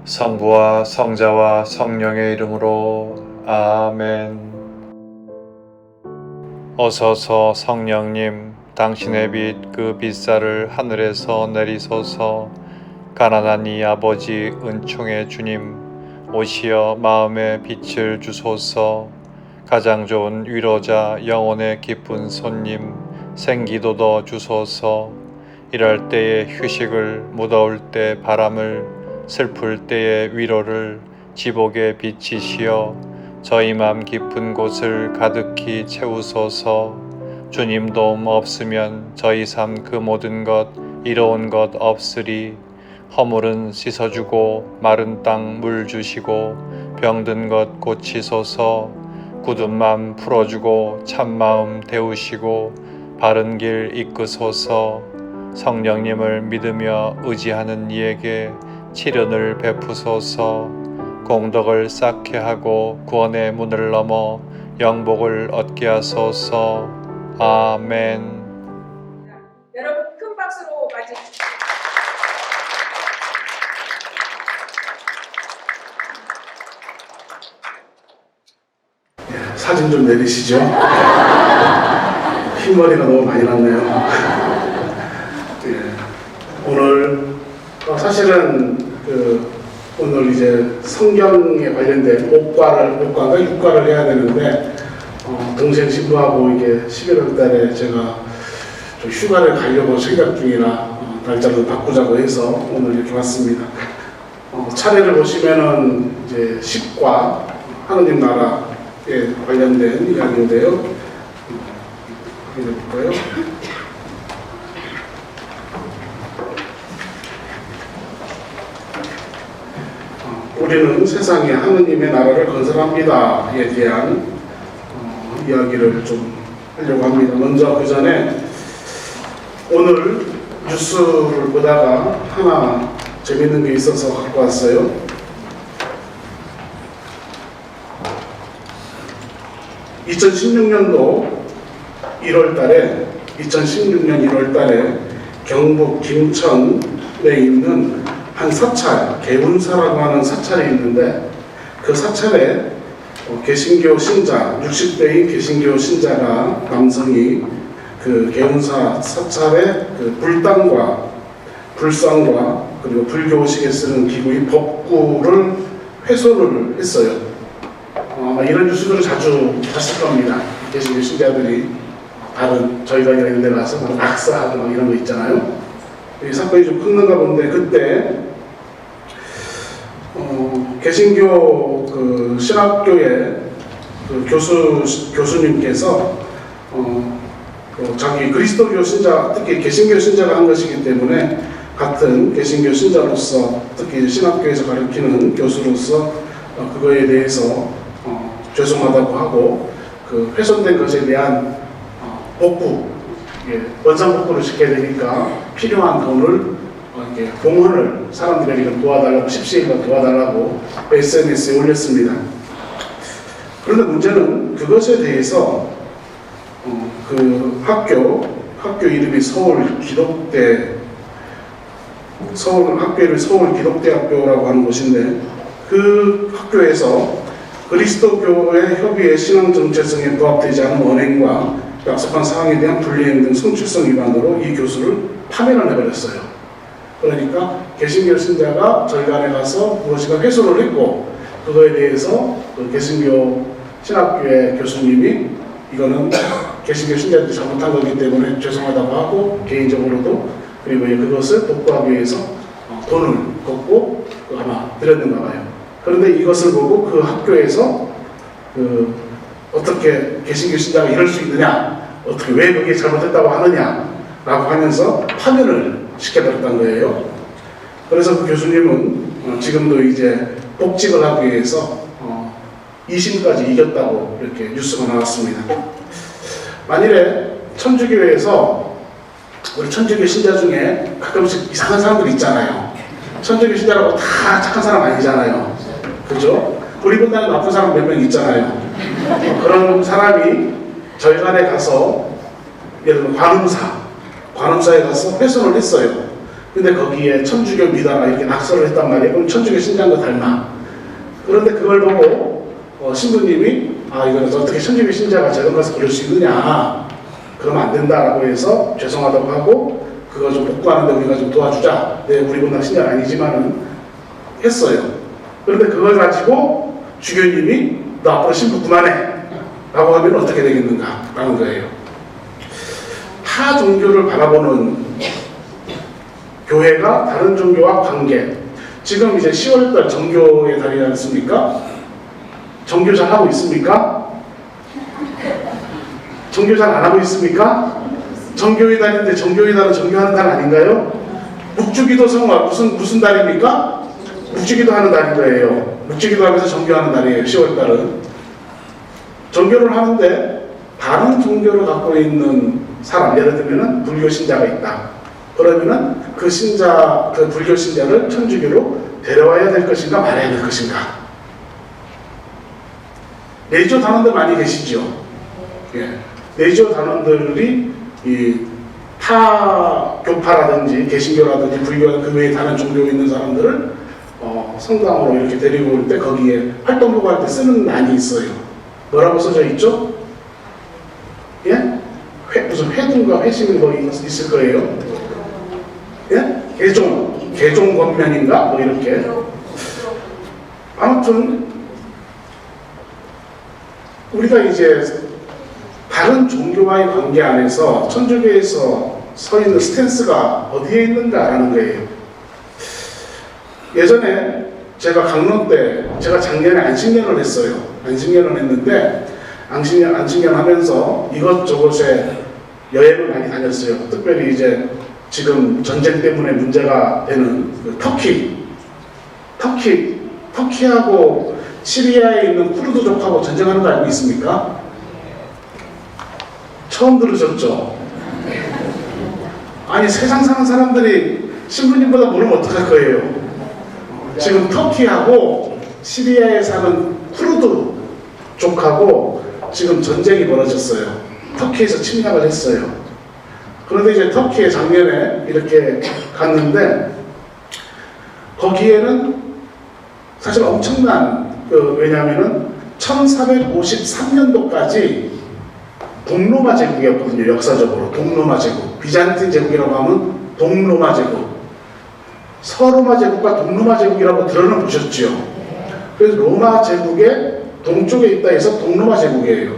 성부와 성자와 성령의 이름으로 아멘. 어서서 성령님, 당신의 빛 그 빛살을 하늘에서 내리소서. 가난한 이 아버지 은총의 주님, 오시어 마음의 빛을 주소서. 가장 좋은 위로자, 영혼의 기쁜 손님, 생기도도 주소서. 일할 때의 휴식을, 무더울 때 바람을, 슬플 때의 위로를 지복에 비치시어 저희 맘 깊은 곳을 가득히 채우소서. 주님 도움 없으면 저희 삶 그 모든 것 이로운 것 없으리. 허물은 씻어주고 마른 땅 물 주시고 병든 것 고치소서. 굳은 맘 풀어주고 참마음 데우시고 바른 길 이끄소서. 성령님을 믿으며 의지하는 이에게 치련을 베푸소서. 공덕을 쌓게 하고 구원의 문을 넘어 영복을 얻게 하소서. 아멘. 여러분 큰 박수로 맞이해주세요. 사진 좀 내리시죠. 흰머리가 너무 많이 났네요. 오늘 사실은 오늘 이제 성경에 관련된 5과인가 6과를 해야 되는데 동생 신부하고 이게 11월 달에 제가 좀 휴가를 가려고 생각 중이라 날짜를 바꾸자고 해서 오늘 이렇게 왔습니다. 차례를 보시면은 이제 10과 하느님 나라에 관련된 이야기인데요. 확인해 볼까요? 우리는 세상에 하느님의 나라를 건설합니다에 대한 이야기를 좀 하려고 합니다. 먼저 그 전에 오늘 뉴스를 보다가 하나 재밌는 게 있어서 갖고 왔어요. (2016년도 1월달에 경북 김천에 있는 한 사찰, 개운사라고 하는 사찰이 있는데 그 사찰에 개신교 신자, 60대의 개신교 신자가 남성이 그 개운사 사찰의 그 불당과 불상과 그리고 불교식에 쓰는 기구의 법구를 훼손을 했어요. 이런 뉴스들을 자주 봤을 겁니다. 개신교 신자들이 다른 저희가 이런 데 가서 낙사하고 이런 거 있잖아요. 이 사건이 좀 큰가 본데 그때 개신교 그 신학교의 그 교수님께서 자기 그리스도교 신자, 특히 개신교 신자가 한 것이기 때문에 같은 개신교 신자로서 특히 신학교에서 가르치는 교수로서 그거에 대해서 죄송하다고 하고 그 훼손된 것에 대한 복구, 원상 복구를 시켜야 되니까 필요한 돈을 이렇게 봉헌을 사람들에게 도와달라고 10시간 도와달라고 SNS에 올렸습니다. 그런데 문제는 그것에 대해서 그 학교 이름이 서울 기독대학교라고 하는 곳인데 그 학교에서 그리스도교의 협의의 신앙 정체성에 부합되지 않은 언행과 약속한 사항에 대한 불이행 등 성취성 위반으로 이 교수를 파면을 해버렸어요. 그러니까 개신교 신자가 절간에 가서 무엇인가 훼손을 했고 그거에 대해서 그 개신교 신학교의 교수님이 이거는 개신교 신자들이 잘못한 거기 때문에 죄송하다고 하고 개인적으로도 그리고 그것을 복구하기 위해서 돈을 걷고 아마 드렸는가 봐요. 그런데 이것을 보고 그 학교에서 어떻게 개신교 신자가 이럴 수 있느냐, 어떻게 왜 그게 잘못했다고 하느냐 라고 하면서 파면을 시켜버렸던 거예요. 그래서 그 교수님은 지금도 이제 복직을 하기 위해서 2심까지 이겼다고 이렇게 뉴스가 나왔습니다. 만일에 천주교에서 우리 천주교 신자 중에 가끔씩 이상한 사람들 있잖아요. 천주교 신자라고 다 착한 사람 아니잖아요. 그죠? 우리보다는 나쁜 사람 몇 명 있잖아요. 그런 사람이 절간에 가서 예를 들면 관음사에 가서 훼손을 했어요. 근데 거기에 천주교 미다가 이렇게 낙서를 했단 말이에요. 그럼 천주교 신자과 닮아. 그런데 그걸 보고 신부님이 이거는 어떻게 천주교 신자가 저런 것을 그럴 수 있느냐, 그러면 안 된다라고 해서 죄송하다고 하고 그거 좀 복구하는데 우리가 좀 도와주자. 네, 우리보다 신자는 아니지만은 했어요. 그런데 그걸 가지고 주교님이 너 앞으로 신부 그만해 라고 하면 어떻게 되겠는가 라는 거예요. 타 종교를 바라보는 교회가 다른 종교와 관계. 지금 이제 10월달 정교의 달이지 않습니까? 정교 잘 하고 있습니까? 정교 잘 안 하고 있습니까? 정교의 달인데 정교의 달은 정교하는 달 아닌가요? 묵주기도 성화 무슨 달입니까? 묵주기도 하는 달인 거예요. 묵주기도 하면서 정교하는 달이에요. 10월달은 정교를 하는데 다른 종교를 갖고 있는 사람, 예를 들면은 불교 신자가 있다. 그러면은 그 불교 신자를 천주교로 데려와야 될 것인가 말아야 될 것인가. 내조 단원들 많이 계시죠. 예. 내조 단원들이 이 타 교파라든지 개신교라든지 불교 그 외에 다른 종교에 있는 사람들을 성당으로 이렇게 데리고 올 때 거기에 활동보고 할 때 쓰는 난이 있어요. 뭐라고 써져 있죠? 예? 무슨 회등과 회심이 뭐 있을 거예요. 예? 개종 권면인가? 뭐 이렇게. 아무튼 우리가 이제 다른 종교와의 관계 안에서 천주교에서 서 있는 스탠스가 어디에 있는가라는 거예요. 예전에 제가 강론 때, 제가 작년에 안식년을 했어요. 안식년을 했는데 안식년 하면서 이것저것에 여행을 많이 다녔어요. 특별히 이제 지금 전쟁 때문에 문제가 되는 그 터키하고 시리아에 있는 쿠르드족하고 전쟁하는 거 알고 있습니까? 처음 들으셨죠? 아니 세상 사는 사람들이 신부님보다 모르면 어떡할 거예요? 지금 터키하고 시리아에 사는 쿠르드족하고 지금 전쟁이 벌어졌어요. 터키에서 침략을 했어요. 그런데 이제 터키에 작년에 이렇게 갔는데 거기에는 사실 엄청난 왜냐하면은 1453년도까지 동로마 제국이었거든요. 역사적으로 동로마 제국, 비잔틴 제국이라고 하면 동로마 제국, 서로마 제국과 동로마 제국이라고 들어는 보셨죠. 그래서 로마 제국의 동쪽에 있다 해서 동로마 제국이에요.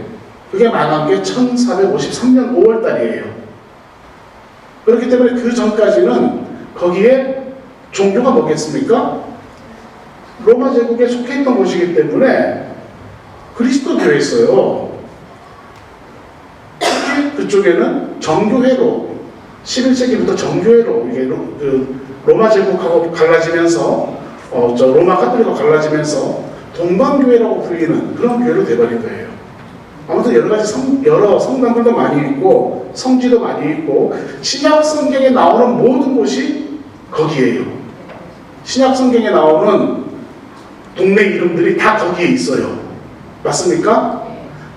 그게 망한 게 1453년 5월 달이에요. 그렇기 때문에 그 전까지는 거기에 종교가 뭐겠습니까? 로마 제국에 속해 있던 곳이기 때문에 그리스도교였어요. 특히 그쪽에는 정교회로 11세기부터 정교회로 이게 로마 제국하고 갈라지면서 로마 카톨릭하고 갈라지면서 동방교회라고 불리는 그런 교회로 돼버린 거예요. 아무튼 여러 성당들도 많이 있고 성지도 많이 있고 신약 성경에 나오는 모든 곳이 거기에요. 신약 성경에 나오는 동네 이름들이 다 거기에 있어요. 맞습니까?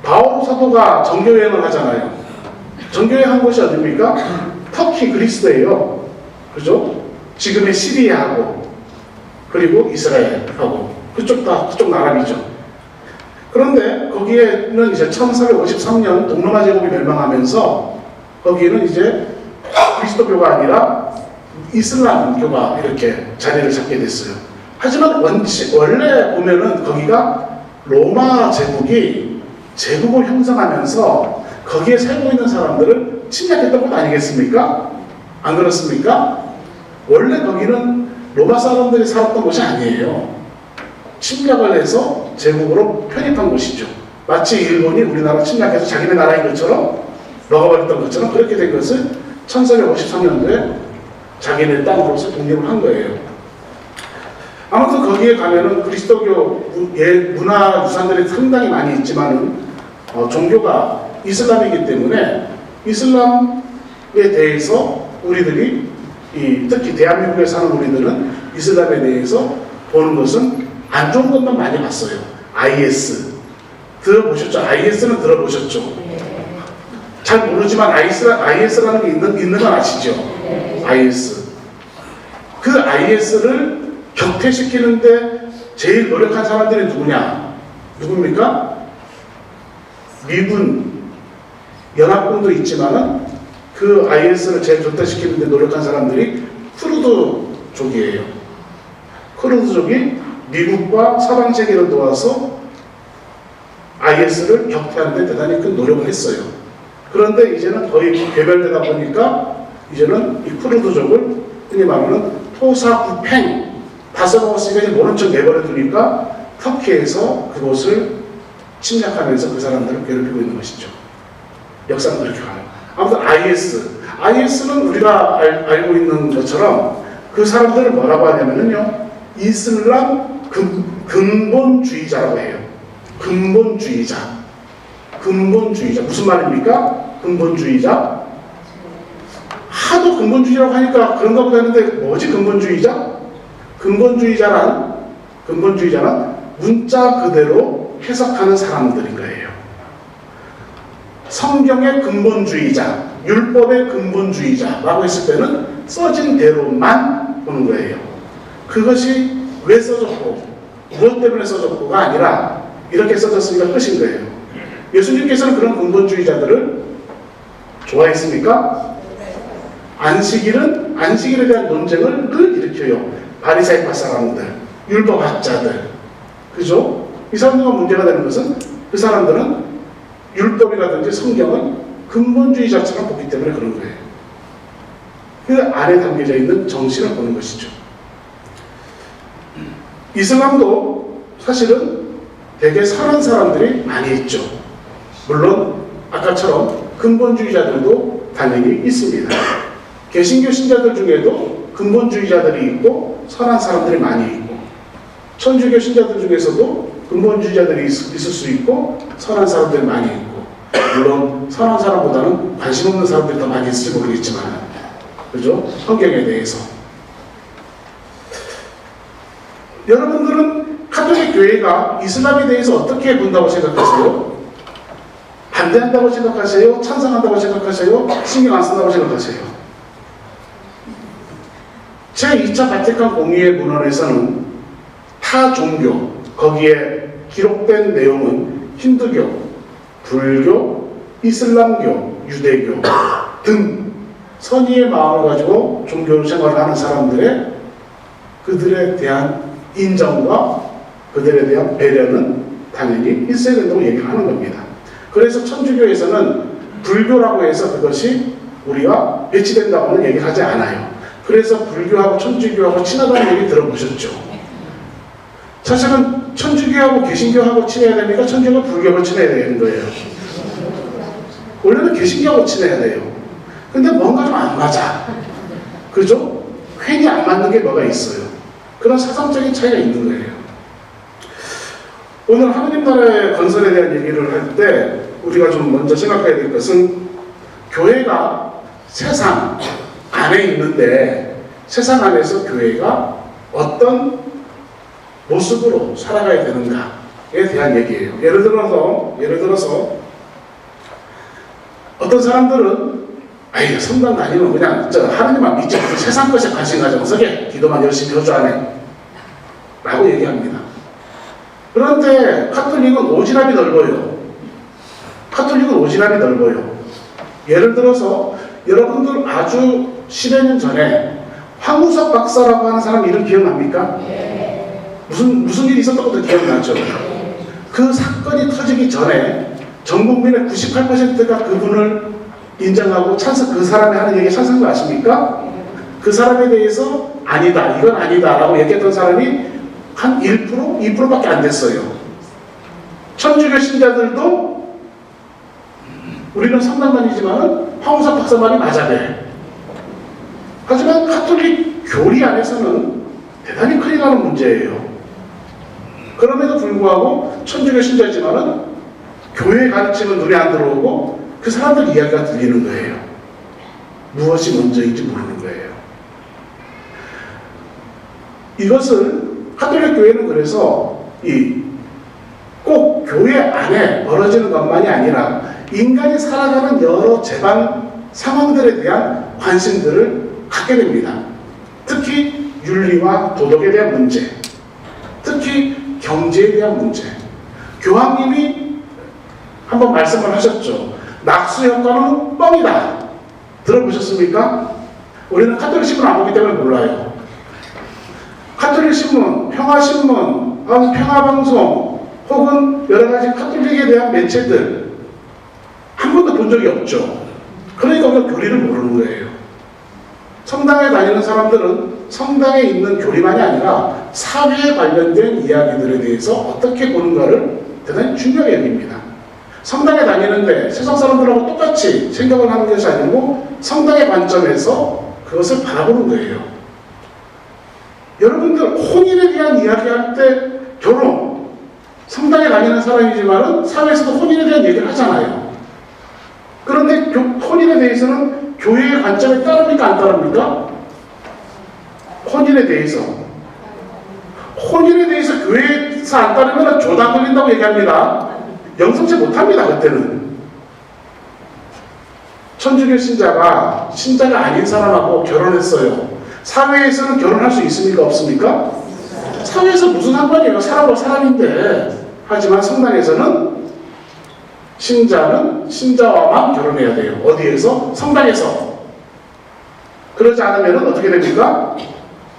바오로 사도가 정교여행을 하잖아요. 정교여행 한 곳이 어디입니까? 터키 그리스예요. 그죠? 지금의 시리아하고 그리고 이스라엘하고 그쪽 나라이죠. 그런데 거기에는 이제 1453년 동로마 제국이 멸망하면서 거기에는 이제 그리스도교가 아니라 이슬람교가 이렇게 자리를 잡게 됐어요. 하지만 원래 보면은 거기가 로마 제국이 제국을 형성하면서 거기에 살고 있는 사람들을 침략했던 것 아니겠습니까? 안 그렇습니까? 원래 거기는 로마 사람들이 살았던 곳이 아니에요. 침략을 해서 제국으로 편입한 곳이죠. 마치 일본이 우리나라 침략해서 자기네 나라인 것처럼 먹어버렸던 것처럼 그렇게 된 것을 1453년도에 자기네 땅으로서 독립을 한 거예요. 아무튼 거기에 가면은 그리스도교 문화 유산들이 상당히 많이 있지만은 종교가 이슬람이기 때문에 이슬람에 대해서 우리들이 특히 대한민국에 사는 우리들은 이슬람에 대해서 보는 것은 안 좋은 것만 많이 봤어요. IS 들어보셨죠? IS는 들어보셨죠? 잘 모르지만 IS라는 게 있는 건 아시죠? IS 그 IS를 격퇴시키는데 제일 노력한 사람들이 누굽니까? 미군 연합군도 있지만은 그 IS를 제일 격퇴시키는데 노력한 사람들이 쿠르드족이에요. 쿠르드족이 미국과 서방 세계를 도와서 IS를 격퇴하는데 대단히 큰 노력을 했어요. 그런데 이제는 거의 개별되다 보니까 이제는 이 쿠르드족을 흔히 말하는 토사구팽 다 써먹었으니까 이제 모른 척 내버려 두니까 터키에서 그곳을 침략하면서 그 사람들을 괴롭히고 있는 것이죠. 역사는 그렇게 가요. 아무튼 IS는 우리가 알고 있는 것처럼 그 사람들을 뭐라고 하냐면요, 이슬람 근본주의자라고 해요. 근본주의자. 무슨 말입니까? 근본주의자. 하도 근본주의라고 하니까 그런가 보다 했는데 뭐지 근본주의자? 근본주의자란 문자 그대로 해석하는 사람들인 거예요. 성경의 근본주의자, 율법의 근본주의자라고 했을 때는 써진 대로만 보는 거예요. 그것이 왜 써졌고 무엇 때문에 써졌고가 아니라 이렇게 써졌으니까 끝인 거예요. 예수님께서는 그런 근본주의자들을 좋아했습니까? 안식일에 대한 논쟁을 늘 일으켜요. 바리새파 사람들, 율법학자들, 그죠? 이 사람들과 문제가 되는 것은 그 사람들은 율법이라든지 성경을 근본주의자처럼 보기 때문에 그런 거예요. 그 안에 담겨져 있는 정신을 보는 것이죠. 이슬람도 사실은 되게 선한 사람들이 많이 있죠. 물론 아까처럼 근본주의자들도 당연히 있습니다. 개신교 신자들 중에도 근본주의자들이 있고 선한 사람들이 많이 있고, 천주교 신자들 중에서도 근본주의자들이 있을 수 있고 선한 사람들이 많이 있고, 물론 선한 사람보다는 관심 없는 사람들이 더 많이 있을지 모르겠지만, 그죠? 성경에 대해서. 여러분들은 카톨릭 교회가 이슬람에 대해서 어떻게 본다고 생각하세요? 반대한다고 생각하세요? 찬성한다고 생각하세요? 신경 안 쓴다고 생각하세요? 제2차 바티칸 공의회 문헌에서는 타 종교, 거기에 기록된 내용은 힌두교, 불교, 이슬람교, 유대교 등 선의의 마음을 가지고 종교 생활을 하는 사람들의 그들에 대한 인정과 그들에 대한 배려는 당연히 있어야 된다고 얘기를 하는 겁니다. 그래서 천주교에서는 불교라고 해서 그것이 우리가 배치된다고는 얘기를 하지 않아요. 그래서 불교하고 천주교하고 친하다는 얘기 들어보셨죠? 사실은 천주교하고 개신교하고 친해야 됩니까? 천주교가 불교하고 친해야 되는 거예요. 원래는 개신교하고 친해야 돼요. 근데 뭔가 좀 안 맞아. 그죠? 괜히 안 맞는 게 뭐가 있어요. 그런 사상적인 차이가 있는 거예요. 오늘 하느님 나라의 건설에 대한 얘기를 할 때 우리가 좀 먼저 생각해야 될 것은 교회가 세상 안에 있는데 세상 안에서 교회가 어떤 모습으로 살아가야 되는가에 대한 얘기예요. 예를 들어서 어떤 사람들은 아이 성당 다니면 그냥 하느님만 믿지 무슨 세상 것에 관심 가지고 서게 기도만 열심히 해줘 안해 라고 얘기합니다. 그런데 카톨릭은 오지랖이 넓어요. 예를 들어서 여러분들 아주 10여 년 전에 황우석 박사라고 하는 사람 이름 기억납니까? 무슨 일이 있었던 것도 기억나죠? 그 사건이 터지기 전에 전 국민의 98%가 그분을 인정하고 그 사람이 하는 얘기에 찬성한 거 아십니까? 그 사람에 대해서 아니다, 이건 아니다 라고 얘기했던 사람이 한 1%? 2%밖에 안 됐어요. 천주교 신자들도 우리는 성당 다니지만 황우석 박사 말이 맞아 돼. 하지만 카톨릭 교리 안에서는 대단히 큰일 나는 문제예요. 그럼에도 불구하고 천주교 신자지만은 교회 가르침은 눈에 안 들어오고 그 사람들 이야기가 들리는 거예요. 무엇이 먼저인지 모르는 거예요. 이것을 카톨릭 교회는 그래서 꼭 교회 안에 벌어지는 것만이 아니라 인간이 살아가는 여러 재반 상황들에 대한 관심들을 갖게 됩니다. 특히 윤리와 도덕에 대한 문제, 특히 경제에 대한 문제. 교황님이 한번 말씀을 하셨죠. 낙수 효과는 뻥이다. 들어보셨습니까? 우리는 카톨릭 신문 안 보기 때문에 몰라요. 카톨릭 신문, 평화신문, 평화방송 혹은 여러 가지 카톨릭에 대한 매체들 한 번도 본 적이 없죠. 그러니까 우리가 교리를 모르는 거예요. 성당에 다니는 사람들은 성당에 있는 교리만이 아니라 사회에 관련된 이야기들에 대해서 어떻게 보는가를 대단히 중요하게 여깁니다. 성당에 다니는데 세상 사람들하고 똑같이 생각을 하는 것이 아니고 성당의 관점에서 그것을 바라보는 거예요. 여러분들 혼인에 대한 이야기할 때 결혼, 성당에 다니는 사람이지만은 사회에서도 혼인에 대한 얘기를 하잖아요. 그런데 혼인에 대해서는 교회의 관점에 따릅니까? 안 따릅니까? 혼인에 대해서 교회에서 안 따르면 조당 걸린다고 얘기합니다. 영성체 못합니다. 그때는 천주교 신자가 아닌 사람하고 결혼했어요. 사회에서는 결혼할 수 있습니까? 없습니까? 사회에서 무슨 상관이에요? 사람과 사람인데. 하지만 성당에서는 신자는 신자와만 결혼해야 돼요. 어디에서? 성당에서. 그러지 않으면 어떻게 됩니까?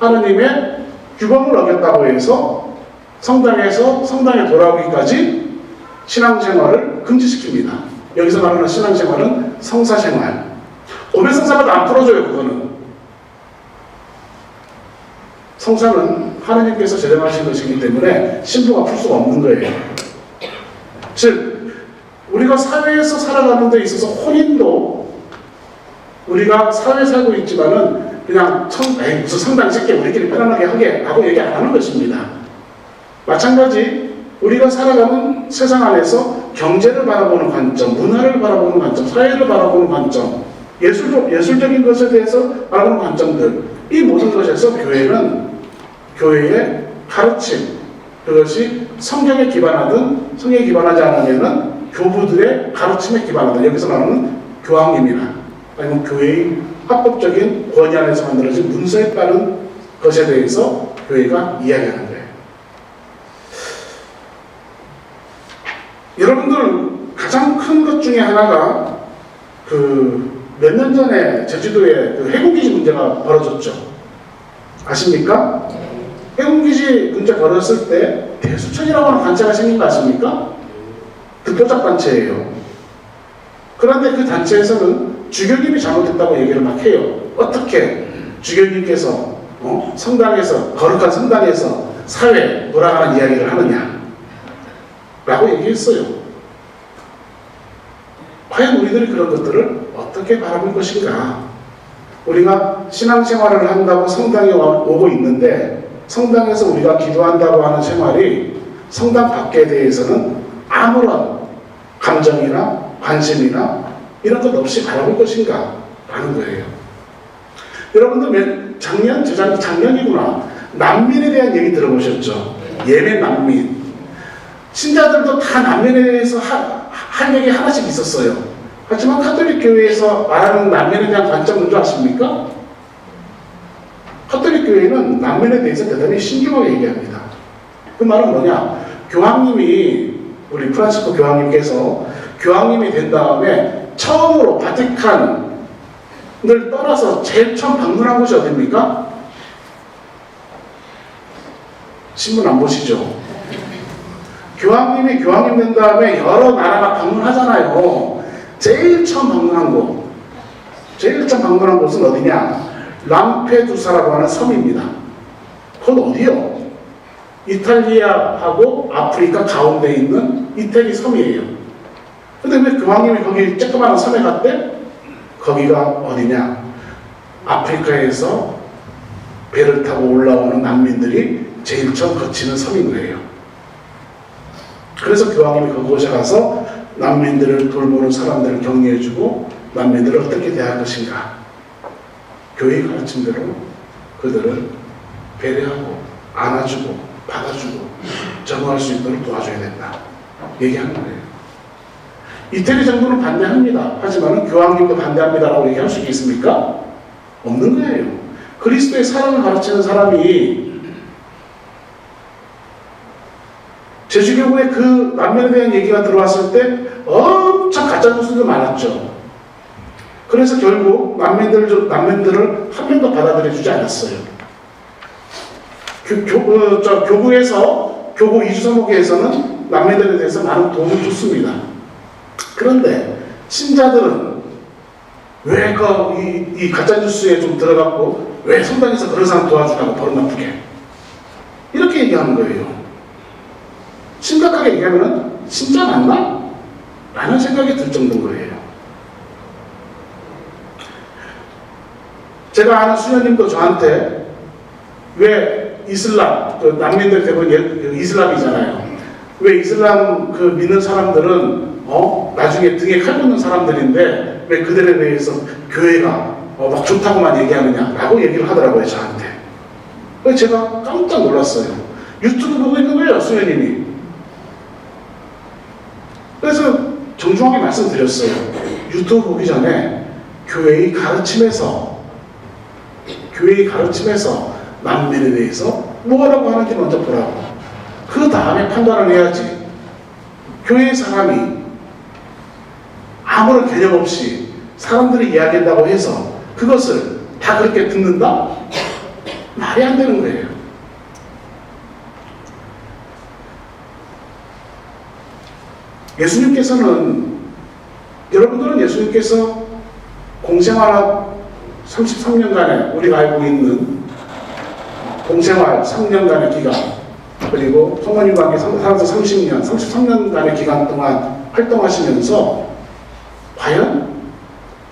하느님의 규범을 어겼다고 해서 성당에서 성당에 돌아오기까지 신앙생활을 금지시킵니다. 여기서 말하는 신앙생활은 성사생활. 고백성사마다 안 풀어줘요. 그거는. 성사는 하느님께서 제정하신 것이기 때문에 신부가 풀 수가 없는 거예요. 즉 우리가 사회에서 살아가는 데 있어서 혼인도 우리가 사회에 살고 있지만은 그냥 무슨 성당 새끼 우리끼리 편안하게 하게 하고 얘기 안 하는 것입니다. 마찬가지 우리가 살아가는 세상 안에서 경제를 바라보는 관점, 문화를 바라보는 관점, 사회를 바라보는 관점, 예술적인 것에 대해서 바라보는 관점들, 이 모든 것에서 교회의 가르침, 그것이 성경에 기반하든 성경에 기반하지 않으면 교부들의 가르침에 기반하든, 여기서 말하는 교황님이나 아니면 교회의 합법적인 권위 안에서 만들어진 문서에 따른 것에 대해서 교회가 이야기하는 거예요. 여러분들 가장 큰 것 중에 하나가 몇 년 전에 제주도에 해군기지 문제가 벌어졌죠. 아십니까? 해군기지 문제 벌어졌을 때 대수천이라고 하는 단체가 생긴 거 아십니까? 듣보잡 단체예요. 그런데 그 단체에서는 주교님이 잘못했다고 얘기를 막 해요. 어떻게 주교님께서 성당에서, 거룩한 성당에서 사회에 돌아가는 이야기를 하느냐 라고 얘기했어요. 과연 우리들이 그런 것들을 어떻게 바라볼 것인가? 우리가 신앙생활을 한다고 성당에 오고 있는데 성당에서 우리가 기도한다고 하는 생활이 성당 밖에 대해서는 아무런 감정이나 관심이나 이런 것 없이 바라볼 것인가? 라는 거예요. 여러분들 작년이구나. 난민에 대한 얘기 들어보셨죠? 예멘 난민. 신자들도 다 난민에 대해서 할 얘기 하나씩 있었어요. 하지만 카톨릭 교회에서 말하는 난민에 대한 관점은 줄 아십니까? 카톨릭 교회는 난민에 대해서 대단히 신중하게 얘기합니다. 그 말은 뭐냐? 우리 프란시스코 교황님께서 교황님이 된 다음에 처음으로 바티칸을 떠나서 제일 처음 방문한 곳이 어디입니까? 신문 안 보시죠? 교황님이 교황님 된 다음에 여러 나라가 방문하잖아요. 제일 처음 방문한 곳은 어디냐? 람페두사라고 하는 섬입니다. 그건 어디요? 이탈리아하고 아프리카 가운데 있는 이태리 섬이에요. 근데 왜 교황님이 거기 쬐끄마한 섬에 갔대? 거기가 어디냐? 아프리카에서 배를 타고 올라오는 난민들이 제일 처음 거치는 섬인 거예요. 그래서 교황님이 그곳에 가서 난민들을 돌보는 사람들을 격려해주고 난민들을 어떻게 대할 것인가, 교회의 가르침대로 그들을 배려하고 안아주고 받아주고 적응할 수 있도록 도와줘야 된다 얘기하는 거예요. 이태리 정부는 반대합니다. 하지만 교황님도 반대합니다라고 얘기할 수 있겠습니까? 없는 거예요. 그리스도의 사랑을 가르치는 사람이 제주교구에 그 남면에 대한 얘기가 들어왔을 때 엄청 가짜뉴스도 많았죠. 그래서 결국 남면들을 한 명도 받아들여주지 않았어요. 교구에서 교구 이주사목회에서는 남매들에 대해서 많은 도움을 줬습니다. 그런데 신자들은 왜 이 가짜뉴스에 좀 들어갔고 왜 성당에서 그런 사람 도와주라고 버릇 나쁘게 이렇게 얘기하는 거예요. 심각하게 얘기하면 진짜 맞나? 라는 생각이 들 정도인 거예요. 제가 아는 수녀님도 저한테 왜 이슬람, 그 난민들 대부분 이슬람이잖아요. 왜 이슬람 그 믿는 사람들은 나중에 등에 칼 붙는 사람들인데 왜 그들에 대해서 교회가 막 좋다고만 얘기하느냐라고 얘기를 하더라고요, 저한테. 그래서 제가 깜짝 놀랐어요. 유튜브 보고 있는 거예요, 수녀님이. 그래서 정중하게 말씀드렸어요. 유튜브 보기 전에 교회의 가르침에서 남면에 대해서 뭐라고 하는지 먼저 보라고. 그 다음에 판단을 해야지. 교회의 사람이 아무런 개념 없이 사람들이 이야기한다고 해서 그것을 다 그렇게 듣는다? 말이 안 되는 거예요. 여러분들은 예수님께서 공생활 33년간의 우리가 알고 있는 공생활 3년간의 기간, 그리고 성모님과 함께 살아서 33년간의 기간 동안 활동하시면서 과연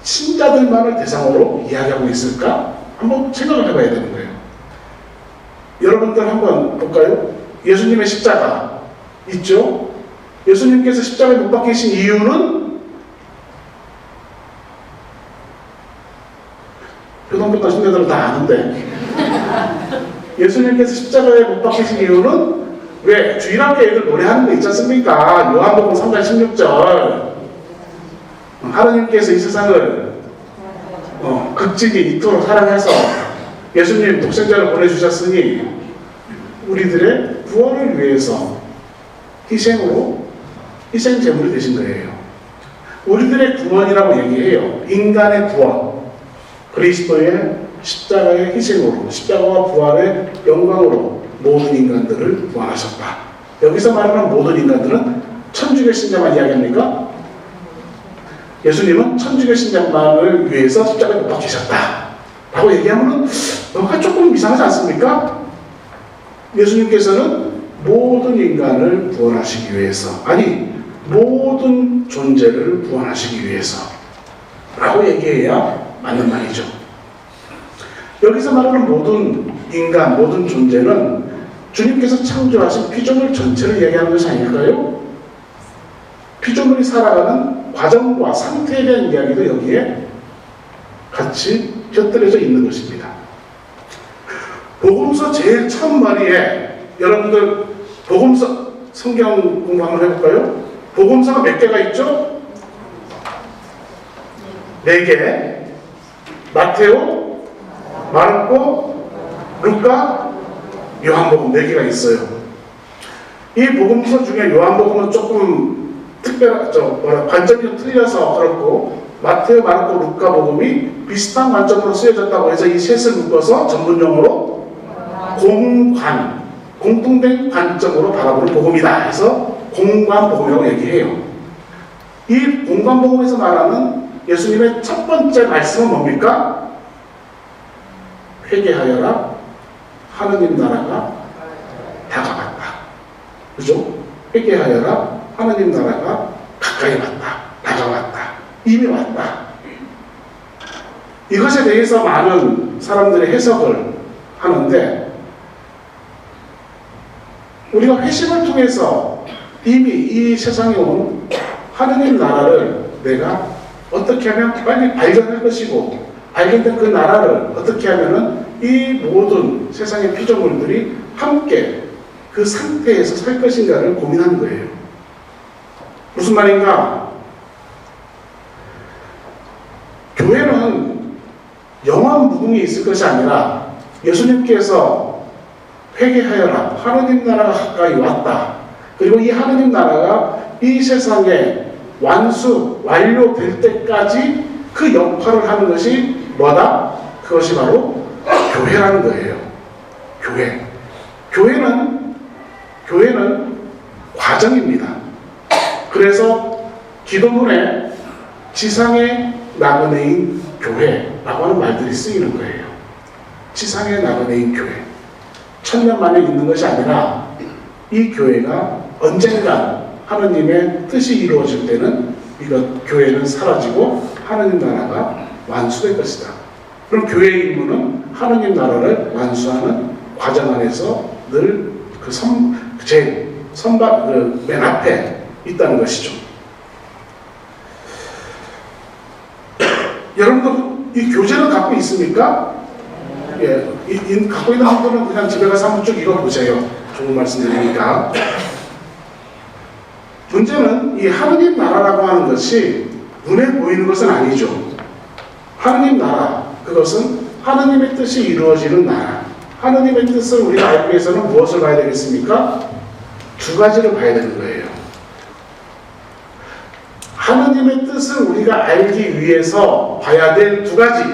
신자들만을 대상으로 이야기하고 있을까? 한번 생각을 해봐야 되는 거예요. 여러분들 한번 볼까요? 예수님의 십자가 있죠? 예수님께서 십자가에 못 박히신 이유는 교동부터 신자들은 다 아는데 예수님께서 십자가에 못 박히신 이유는 왜 주일학교 애들 노래하는 거 있지 않습니까? 요한복음 3장 16절 하나님께서 이 세상을 극진히 이토록 사랑해서 예수님 독생자를 보내주셨으니 우리들의 구원을 위해서 희생 제물이 되신 거예요. 우리들의 구원이라고 얘기해요. 인간의 구원, 그리스도의 십자가의 희생으로, 십자가와 부활의 영광으로 모든 인간들을 구원하셨다. 여기서 말하는 모든 인간들은 천주교 신자만 이야기합니까? 예수님은 천주교 신자만을 위해서 십자가에 못 박히셨다 라고 얘기하면 뭔가 조금 이상하지 않습니까? 예수님께서는 모든 인간을 구원하시기 위해서, 아니 모든 존재를 구원하시기 위해서 라고 얘기해야 맞는 말이죠. 여기서 말하는 모든 인간, 모든 존재는 주님께서 창조하신 피조물 전체를 얘기하는 것이 아닐까요? 피조물이 살아가는 과정과 상태에 대한 이야기도 여기에 같이 곁들여져 있는 것입니다. 복음서 제일 처음 말이에 여러분들 복음서 성경 공부 한번 해볼까요? 복음서가 몇 개가 있죠? 4개. 마테오, 마르코, 루카, 요한복음 4개가 있어요. 이 복음서 중에 요한복음은 조금 관점이 좀 틀려서 그렇고, 마테오, 마르코, 루카 복음이 비슷한 관점으로 쓰여졌다고 해서 이 셋을 묶어서 전문용어로 공통된 관점으로 바라보는 복음이다 해서 공관복음이라고 얘기해요. 이 공관복음에서 말하는 예수님의 첫 번째 말씀은 뭡니까? 회개하여라, 하느님 나라가 다가왔다. 그죠? 회개하여라, 하느님 나라가 가까이 왔다, 다가왔다, 이미 왔다. 이것에 대해서 많은 사람들이 해석을 하는데, 우리가 회심을 통해서 이미 이 세상에 온 하느님 나라를 내가 어떻게 하면 빨리 발견할 것이고, 발견된 그 나라를 어떻게 하면은 이 모든 세상의 피조물들이 함께 그 상태에서 살 것인가를 고민하는 거예요. 무슨 말인가? 교회는 영원 무궁이 있을 것이 아니라 예수님께서 회개하여라. 하느님 나라가 가까이 왔다. 그리고 이 하느님 나라가 이 세상에 완료될 때까지 그 역할을 하는 것이 뭐다? 그것이 바로 교회라는 거예요. 교회. 교회는 과정입니다. 그래서 기도문에 지상의 나그네인 교회라고 하는 말들이 쓰이는 거예요. 지상의 나그네인 교회. 천년 만에 있는 것이 아니라 이 교회가 언젠가 하느님의 뜻이 이루어질 때는 교회는 사라지고 하느님 나라가 완수될 것이다. 그럼 교회의 임무는 하느님 나라를 완수하는 과정 안에서 늘 맨 앞에 있다는 것이죠. 여러분도 이 교재는 갖고 있습니까? 예, 갖고 있는 분들은 그냥 집에 가서 한번 쭉 읽어보세요. 좋은 말씀 드리니까. 문제는 이 하느님 나라라고 하는 것이 눈에 보이는 것은 아니죠. 하느님 나라, 그것은 하느님의 뜻이 이루어지는 나라. 하느님의 뜻을 우리가 알기 위해서는 무엇을 봐야 되겠습니까? 두 가지를 봐야 되는 거예요. 하느님의 뜻을 우리가 알기 위해서 봐야 될 두 가지.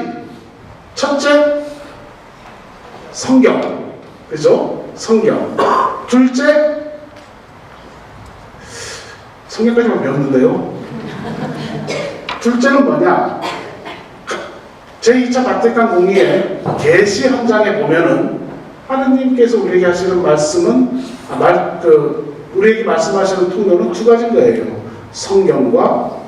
첫째, 성경. 그죠? 성경. 둘째, 성경까지만 배웠는데요. 둘째는 뭐냐? 제2차 바티칸 공의의 계시 한 장에 보면은 하느님께서 우리에게 하시는 말씀은 우리에게 말씀하시는 통로는 두 가지인 거예요. 성경과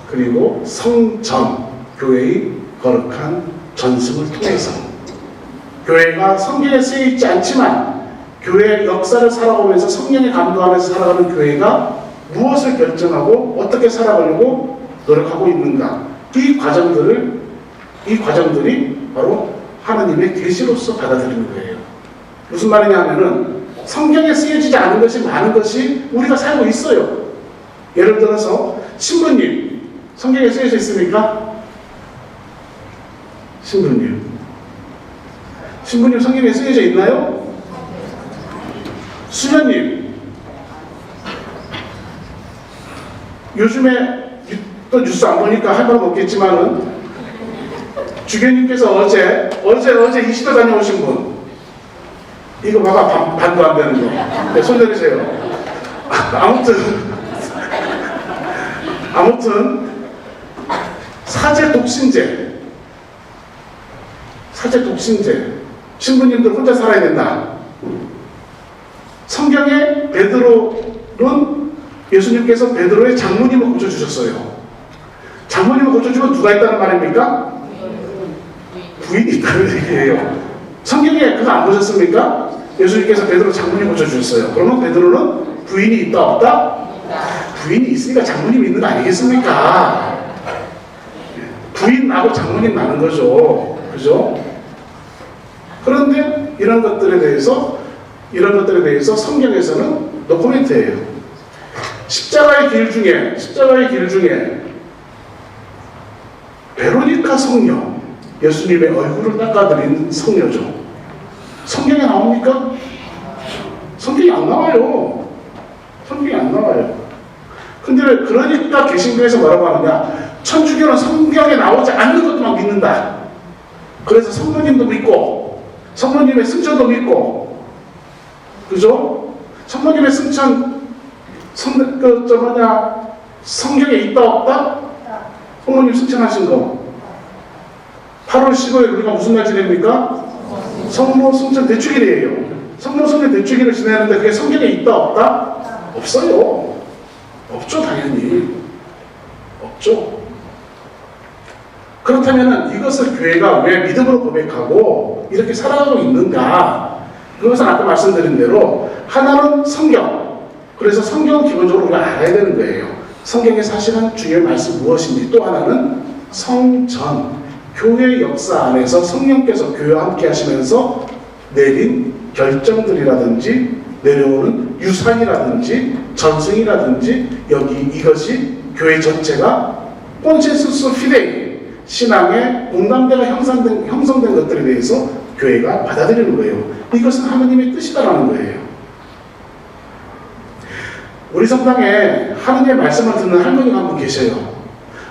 그리고 성전, 교회의 거룩한 전승을 통해서 교회가 성경에 쓰여 있지 않지만 교회의 역사를 살아오면서 성령의 감동하면서 살아가는 교회가 무엇을 결정하고 어떻게 살아가려고 노력하고 있는가, 이 과정들이 바로 하나님의 계시로서 받아들이는 거예요. 무슨 말이냐 하면은 성경에 쓰여지지 않은 것이 많은 것이 우리가 살고 있어요. 예를 들어서 신부님, 성경에 쓰여져 있습니까? 신부님 성경에 쓰여져 있나요? 수녀님, 요즘에 또 뉴스 안 보니까 할 말은 없겠지만은 주교님께서 어제 20도 다녀오신 분, 이거 봐봐, 반도 안 되는 거. 네, 손 내리세요. 아무튼 사제 독신제, 신부님들 혼자 살아야 된다. 성경에 베드로는 예수님께서 베드로의 장모님을 고쳐주셨어요. 장모님을 고쳐주면 누가 있다는 말입니까? 부인이 있다는 얘기예요. 성경에 그거 안 보셨습니까? 예수님께서 베드로 장모님 고쳐주셨어요. 그러면 베드로는 부인이 있다 없다? 부인이 있으니까 장모님이 있는 거 아니겠습니까? 부인 나고 장모님 나는 거죠. 그죠? 그런데 이런 것들에 대해서 성경에서는 노코멘트예요. 십자가의 길 중에 베로니카 성녀, 예수님의 얼굴을 닦아드린 성녀죠. 성경에 나옵니까? 성경이 안 나와요. 근데 그러니까 개신교에서 뭐라고 하느냐? 천주교는 성경에 나오지 않는 것만 믿는다. 그래서 성모님도 믿고 성모님의 승천도 믿고, 그죠? 성모님의 승천 성경에 있다 없다? 성모님 승천하신 거 8월 15일 우리가 무슨 날 지냅니까? 성모 승천 대축일이에요. 성모 승천 대축일을 지내는데 그게 성경에 있다 없다? 없어요. 없죠. 당연히 없죠. 그렇다면 이것을 교회가 왜 믿음으로 고백하고 이렇게 살아가고 있는가? 그것은 아까 말씀드린 대로 하나는 성경. 그래서 성경은 기본적으로 우리가 알아야 되는 거예요. 성경의 사실은 중요한 말씀 무엇인지. 또 하나는 성전. 교회의 역사 안에서 성령께서 교회와 함께 하시면서 내린 결정들이라든지 내려오는 유산이라든지 전승이라든지 이것이 교회 전체가 콘센수스 피데이, 신앙의 공감대가 형성된 것들에 대해서 교회가 받아들이는 거예요. 이것은 하느님의 뜻이다라는 거예요. 우리 성당에 하느님의 말씀을 듣는 할머니가 한 분 계셔요.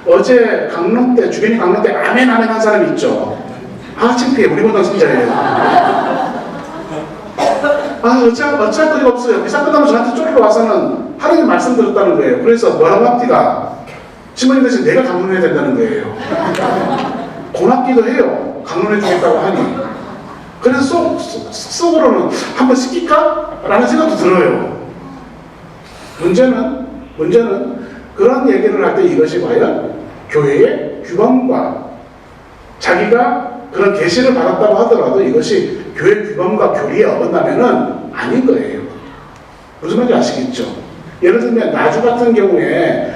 어제 강론 때, 주변이 강론 때 아멘 아멘 한 사람이 있죠. 아, 창피해. 우리 본당 성자예요. 아, 어찌할 거리가 없어요. 미사 끝나면 저한테 쪼리러 와서는 하느님 말씀 들었다는 거예요. 그래서 뭐라고 합디가? 신부님 대신 내가 강론해야 된다는 거예요. 고맙기도 해요. 강론해 주겠다고 하니. 그래서 속으로는 한번 시킬까? 라는 생각도 들어요. 문제는 그런 얘기를 할 때 이것이 과연 교회의 규범과 자기가 그런 계시를 받았다고 하더라도 이것이 교회 규범과 교리에 어긋나면은 아닌 거예요. 무슨 말인지 아시겠죠? 예를 들면 나주 같은 경우에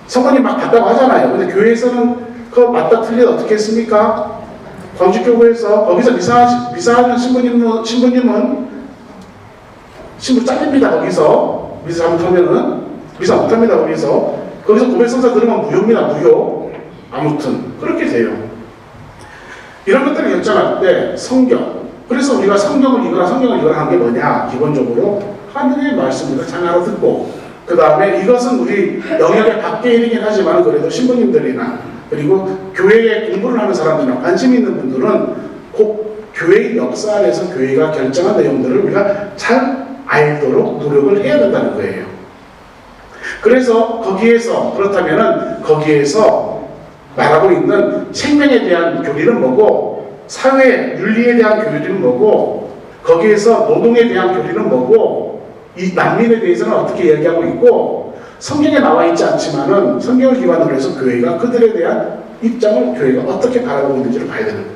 성관이 막 갔다고 하잖아요. 근데 교회에서는 그거 맞다 틀리다 어떻게 했습니까? 광주교구에서 거기서 미사하는 신부님은 신부 잘립니다. 거기서 미사 잘못하면은 미사 못합니다. 거기서 고백성사 들으면 무효입니다. 무효. 아무튼 그렇게 돼요. 이런 것들을 결정할 때 성경. 그래서 우리가 성경을 이거라 한 게 뭐냐? 기본적으로 하느님의 말씀을 잘 알아듣고 그 다음에 이것은 우리 영역의 밖의 일이긴 하지만 그래도 신부님들이나 그리고 교회에 공부를 하는 사람들이나 관심 있는 분들은 꼭 교회의 역사 안에서 교회가 결정한 내용들을 우리가 잘 알도록 노력을 해야 된다는 거예요. 그래서 그렇다면은 거기에서 말하고 있는 생명에 대한 교리는 뭐고 사회 윤리에 대한 교리는 뭐고 거기에서 노동에 대한 교리는 뭐고 이 난민에 대해서는 어떻게 이야기하고 있고 성경에 나와 있지 않지만은 성경을 기반으로 해서 교회가 그들에 대한 입장을 교회가 어떻게 바라보고 있는지를 봐야 되는 거예요.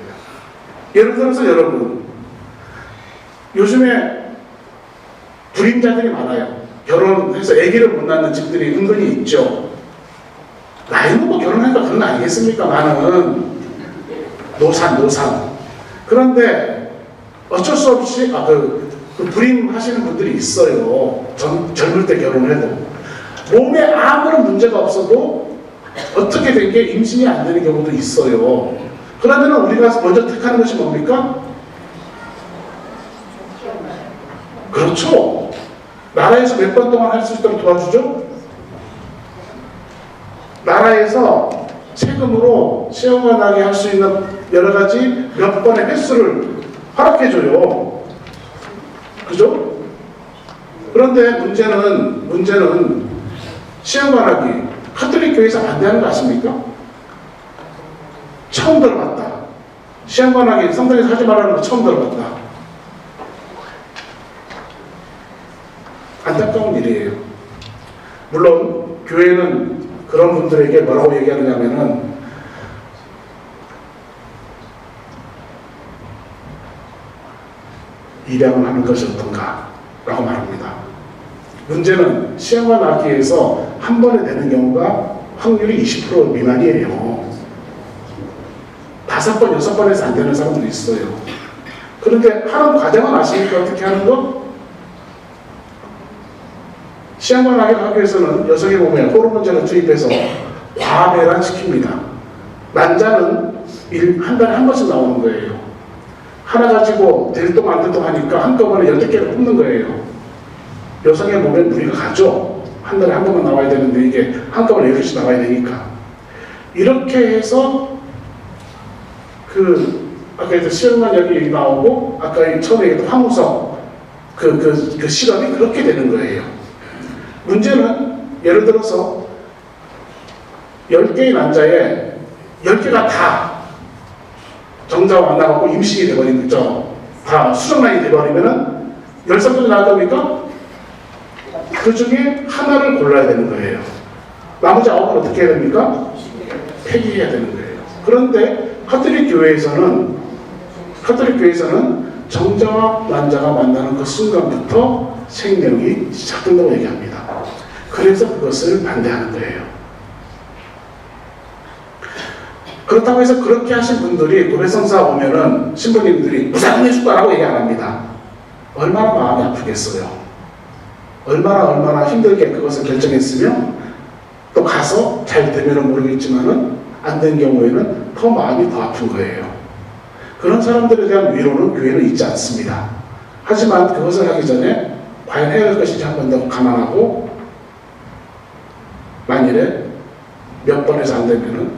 예를 들어서 여러분 요즘에 불임자들이 많아요. 결혼해서 아기를 못 낳는 집들이 은근히 있죠. 나이 먹고 결혼하니까 그런 거 아니겠습니까? 많은 노산. 그런데 어쩔 수 없이 그 불임하시는 분들이 있어요. 젊을 때 결혼을 해도 몸에 아무런 문제가 없어도 어떻게 된 게 임신이 안 되는 경우도 있어요. 그러면 우리가 먼저 택하는 것이 뭡니까? 그렇죠. 나라에서 몇 번 동안 할 수 있도록 도와주죠. 나라에서 세금으로 시험을 나게 할 수 있는 여러 가지 몇 번의 횟수를 허락해줘요. 그죠? 그런데 문제는 시험관하기 카톨릭 교회에서 반대하는 거 아십니까? 처음 들어봤다. 시험관하기 성당에서 하지 말라는 거 처음 들어봤다. 안타까운 일이에요. 물론 교회는 그런 분들에게 뭐라고 얘기하느냐면은 입양을 하는 것이 어떤가 라고 말합니다. 문제는 시험관 낳기에서 한 번에 되는 경우가 확률이 20% 미만이에요. 5번, 6번에서 안 되는 사람도 있어요. 그런데 하는 과정은 아십니까? 어떻게 하는 거? 시험관 하기 위해서는 여성의 몸에 호르몬제를 투입해서 과배란 시킵니다. 난자는 한 달에 한 번씩 나오는 거예요. 하나 가지고 될 동 안 될 동 하니까 한꺼번에 10개를 뽑는 거예요. 여성의 몸에 무리가 가죠. 한 달에 한 번만 나와야 되는데 이게 한꺼번에 10개씩 나와야 되니까. 이렇게 해서 아까 시험관 여기 나오고 아까 처음에 얘기했던 황우석 그 실험이 그렇게 되는 거예요. 문제는 예를 들어서 10개의 난자에 10개가 다 정자와 안 나가고 임신이 돼버린 거죠. 다 수정란이 돼버리면은 10쌍둥이 나올 겁니까? 그 중에 하나를 골라야 되는 거예요. 나머지 9은 어떻게 해야 됩니까? 폐기해야 되는 거예요. 그런데 카톨릭 교회에서는 정자와 난자가 만나는 그 순간부터 생명이 시작된다고 얘기합니다. 그래서 그것을 반대하는 거예요. 그렇다고 해서 그렇게 하신 분들이 도배성사 오면은 신부님들이 무상해 줄까라고 얘기 안 합니다. 얼마나 마음이 아프겠어요. 얼마나 힘들게 그것을 결정했으며 또 가서 잘 되면은 모르겠지만은 안 된 경우에는 더 마음이 더 아픈 거예요. 그런 사람들에 대한 위로는 교회는 있지 않습니다. 하지만 그것을 하기 전에 과연 해야 할 것인지 한 번 더 감안하고, 만일에 몇 번에서 안 되면은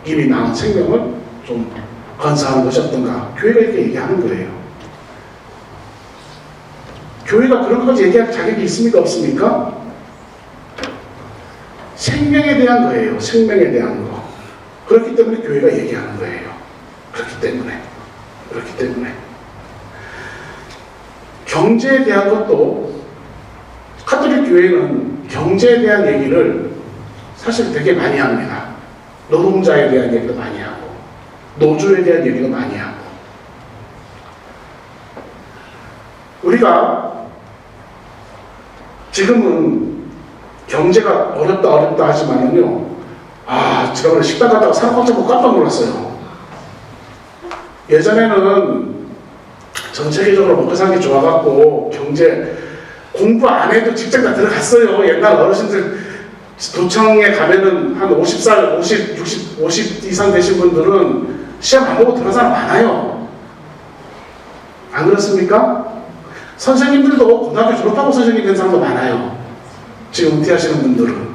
이미 낳은 생명을 좀 건사하는 것이 어떤가, 교회가 이렇게 얘기하는 거예요. 교회가 그런 것까지 얘기할 자격이 있습니까? 없습니까? 생명에 대한 거예요. 생명에 대한 거. 그렇기 때문에 교회가 얘기하는 거예요. 그렇기 때문에 경제에 대한 것도, 카톨릭 교회는 경제에 대한 얘기를 사실 되게 많이 합니다. 노동자에 대한 얘기도 많이 하고, 노조에 대한 얘기도 많이 하고. 우리가 지금은 경제가 어렵다 하지만은요, 지난번에 식당 갔다가 사람 깜짝 보고 깜짝 놀랐어요. 예전에는 전 세계적으로 먹고 사는 게 좋아갖고 경제 공부 안 해도 직장 다 들어갔어요. 옛날 어르신들 도청에 가면은 한 50살, 50 이상 되신 분들은 시험 안 보고 들어간 사람 많아요. 안 그렇습니까? 선생님들도 고등학교 졸업하고 선생님 된 사람도 많아요. 지금 은퇴하시는 분들은.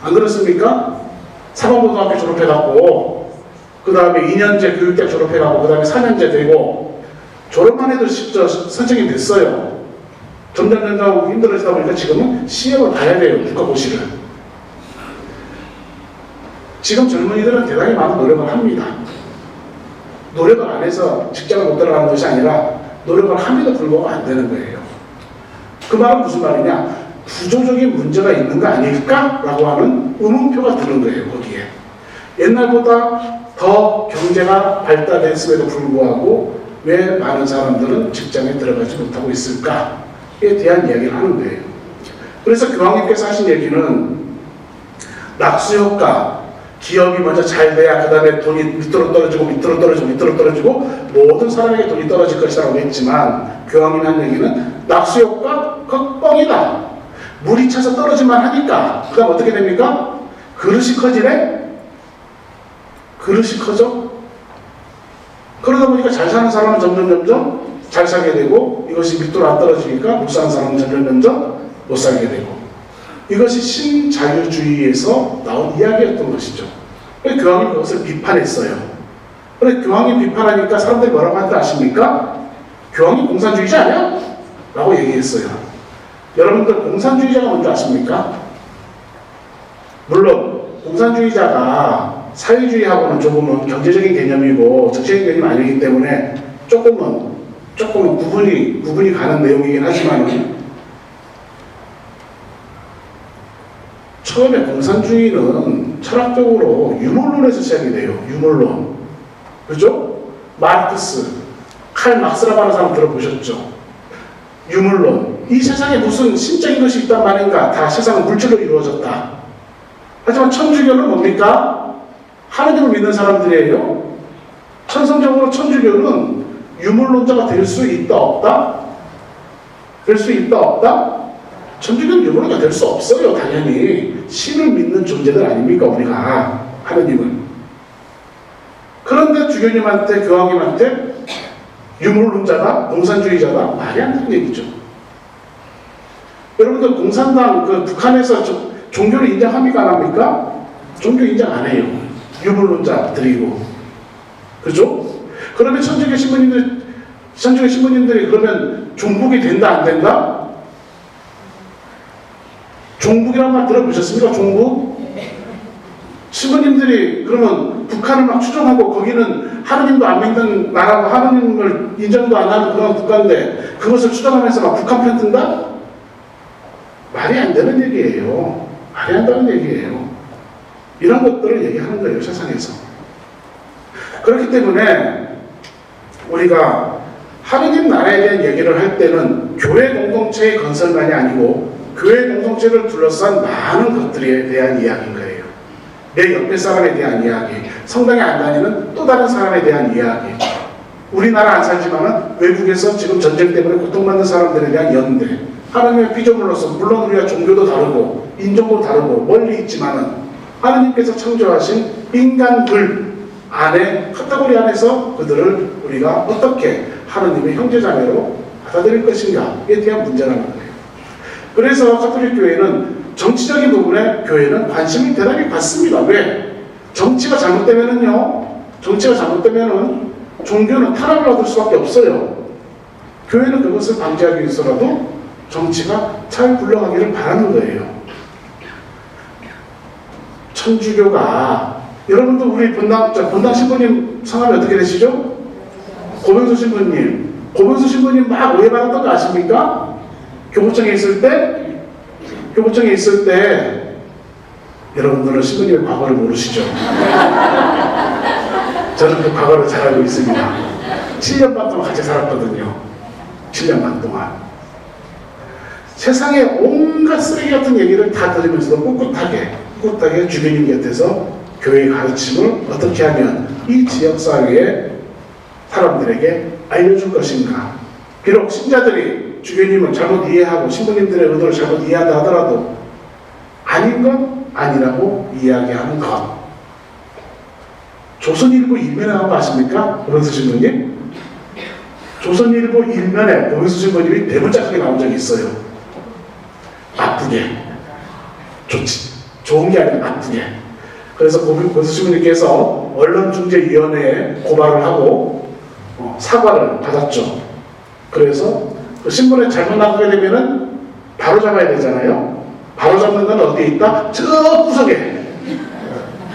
안 그렇습니까? 사범고등학교 졸업해갖고, 그 다음에 2년제 교육대 졸업해갖고, 그 다음에 4년제 되고, 졸업만 해도 선생님 됐어요. 점점 힘들어지다 보니까 지금은 시험을 봐야 돼요. 국가고시를. 지금 젊은이들은 대단히 많은 노력을 합니다. 노력을 안 해서 직장을 못 들어가는 것이 아니라 노력을 함에도 불구하고 안 되는 거예요. 그 말은 무슨 말이냐? 구조적인 문제가 있는 거 아닐까? 라고 하는 의문표가 드는 거예요. 거기에. 옛날보다 더 경제가 발달했음에도 불구하고 왜 많은 사람들은 직장에 들어가지 못하고 있을까에 대한 이야기를 하는 거예요. 그래서 교황님께서 하신 얘기는 낙수효과, 기업이 먼저 잘 돼야 그 다음에 돈이 밑으로 떨어지고 모든 사람에게 돈이 떨어질 것이라고 했지만, 교황님이 한 얘기는 낙수효과 그거 뻥이다. 물이 차서 떨어지만 하니까 그 다음 어떻게 됩니까? 그릇이 커지네? 그릇이 커져? 그러다 보니까 잘 사는 사람은 점점 잘 살게 되고, 이것이 밑으로 안 떨어지니까 못 사는 사람은 점점 못 살게 되고, 이것이 신자유주의에서 나온 이야기였던 것이죠. 그래서 교황이 그것을 비판했어요. 그래서 교황이 비판하니까 사람들이 뭐라고 하는지 아십니까? 교황이 공산주의자 아니야? 라고 얘기했어요. 여러분들 공산주의자가 뭔지 아십니까? 물론 공산주의자가 사회주의하고는 조금은 경제적인 개념이고 정치적인 개념이 아니기 때문에 조금은 구분이 가는 내용이긴 하지만, 처음에 공산주의는 철학적으로 유물론에서 시작이 돼요. 유물론. 그죠? 마르크스, 칼 막스라고 하는 사람 들어보셨죠? 유물론. 이 세상에 무슨 신적인 것이 있단 말인가? 다 세상은 물질로 이루어졌다. 하지만 천주교는 뭡니까? 하느님을 믿는 사람들이에요. 천성적으로 천주교는 유물론자가 될 수 있다 없다? 될 수 있다 없다? 천주교는 유물론자가 될 수 없어요. 당연히 신을 믿는 존재들 아닙니까? 우리가 하느님은. 그런데 주교님한테, 교황님한테 유물론자다, 공산주의자다, 말이 안 되는 얘기죠. 여러분들 공산당 북한에서 종교를 인정합니까? 안 합니까? 종교 인정 안 해요. 유물론자들이고. 그죠? 그러면 천주교 신부님들이 그러면 종북이 된다 안 된다? 종북이란 말 들어보셨습니까? 종북? 신부님들이 그러면 북한을 막 추종하고, 거기는 하느님도 안 믿는 나라고 하느님을 인정도 안 하는 그런 국가인데 그것을 추종하면서 막 북한 편 든다? 말이 안 되는 얘기예요. 말이 안 되는 얘기예요. 이런 것들을 얘기하는 거예요, 세상에서. 그렇기 때문에 우리가 하느님 나라에 대한 얘기를 할 때는 교회 공동체의 건설만이 아니고 교회 공동체를 둘러싼 많은 것들에 대한 이야기인 거예요. 내 옆에 사람에 대한 이야기, 성당에 안 다니는 또 다른 사람에 대한 이야기, 우리나라 안 살지만 외국에서 지금 전쟁 때문에 고통받는 사람들에 대한 연대, 하나님의 피조물로서 물론 우리가 종교도 다르고 인종도 다르고 멀리 있지만은 하느님께서 창조하신 인간들 안에 카테고리 안에서 그들을 우리가 어떻게 하느님의 형제자매로 받아들일 것인가에 대한 문제라는 거예요. 그래서 가톨릭 교회는 정치적인 부분에 교회는 관심이 대단히 받습니다. 왜? 정치가 잘못되면은요, 정치가 잘못되면은 종교는 타락을 받을 수밖에 없어요. 교회는 그것을 방지하기 위해서라도 정치가 잘 굴러가기를 바라는 거예요. 천주교가, 여러분도 우리 본당 신부님 성함이 어떻게 되시죠? 고병수 신부님. 고병수 신부님 막 오해받았던 거 아십니까? 교구청에 있을 때 여러분들은 신부님의 과거를 모르시죠? 저는 그 과거를 잘 알고 있습니다. 7년 반 동안 같이 살았거든요. 7년 반 동안. 세상에 온갖 쓰레기 같은 얘기를 다 들으면서도 꿋꿋하게 주변인 곁에서 교회의 가르침을 어떻게 하면 이 지역사회의 사람들에게 알려줄 것인가. 비록 신자들이 주교님을 잘못 이해하고 신부님들의 의도를 잘못 이해한다 하더라도 아닌 건 아니라고 이야기하는 것. 조선일보 일면에 나온 거 아십니까? 고병수 신부님? 조선일보 일면에 고병수 신부님이 대문자 크게 나온 적이 있어요. 나쁘게. 좋은 게 아니라 나쁘게. 그래서 고병수 신부님께서 언론중재위원회에 고발을 하고 사과를 받았죠. 그래서 그 신문에 잘못 나가게 되면은 바로 잡아야 되잖아요. 바로 잡는 건 어디에 있다? 저 구석에.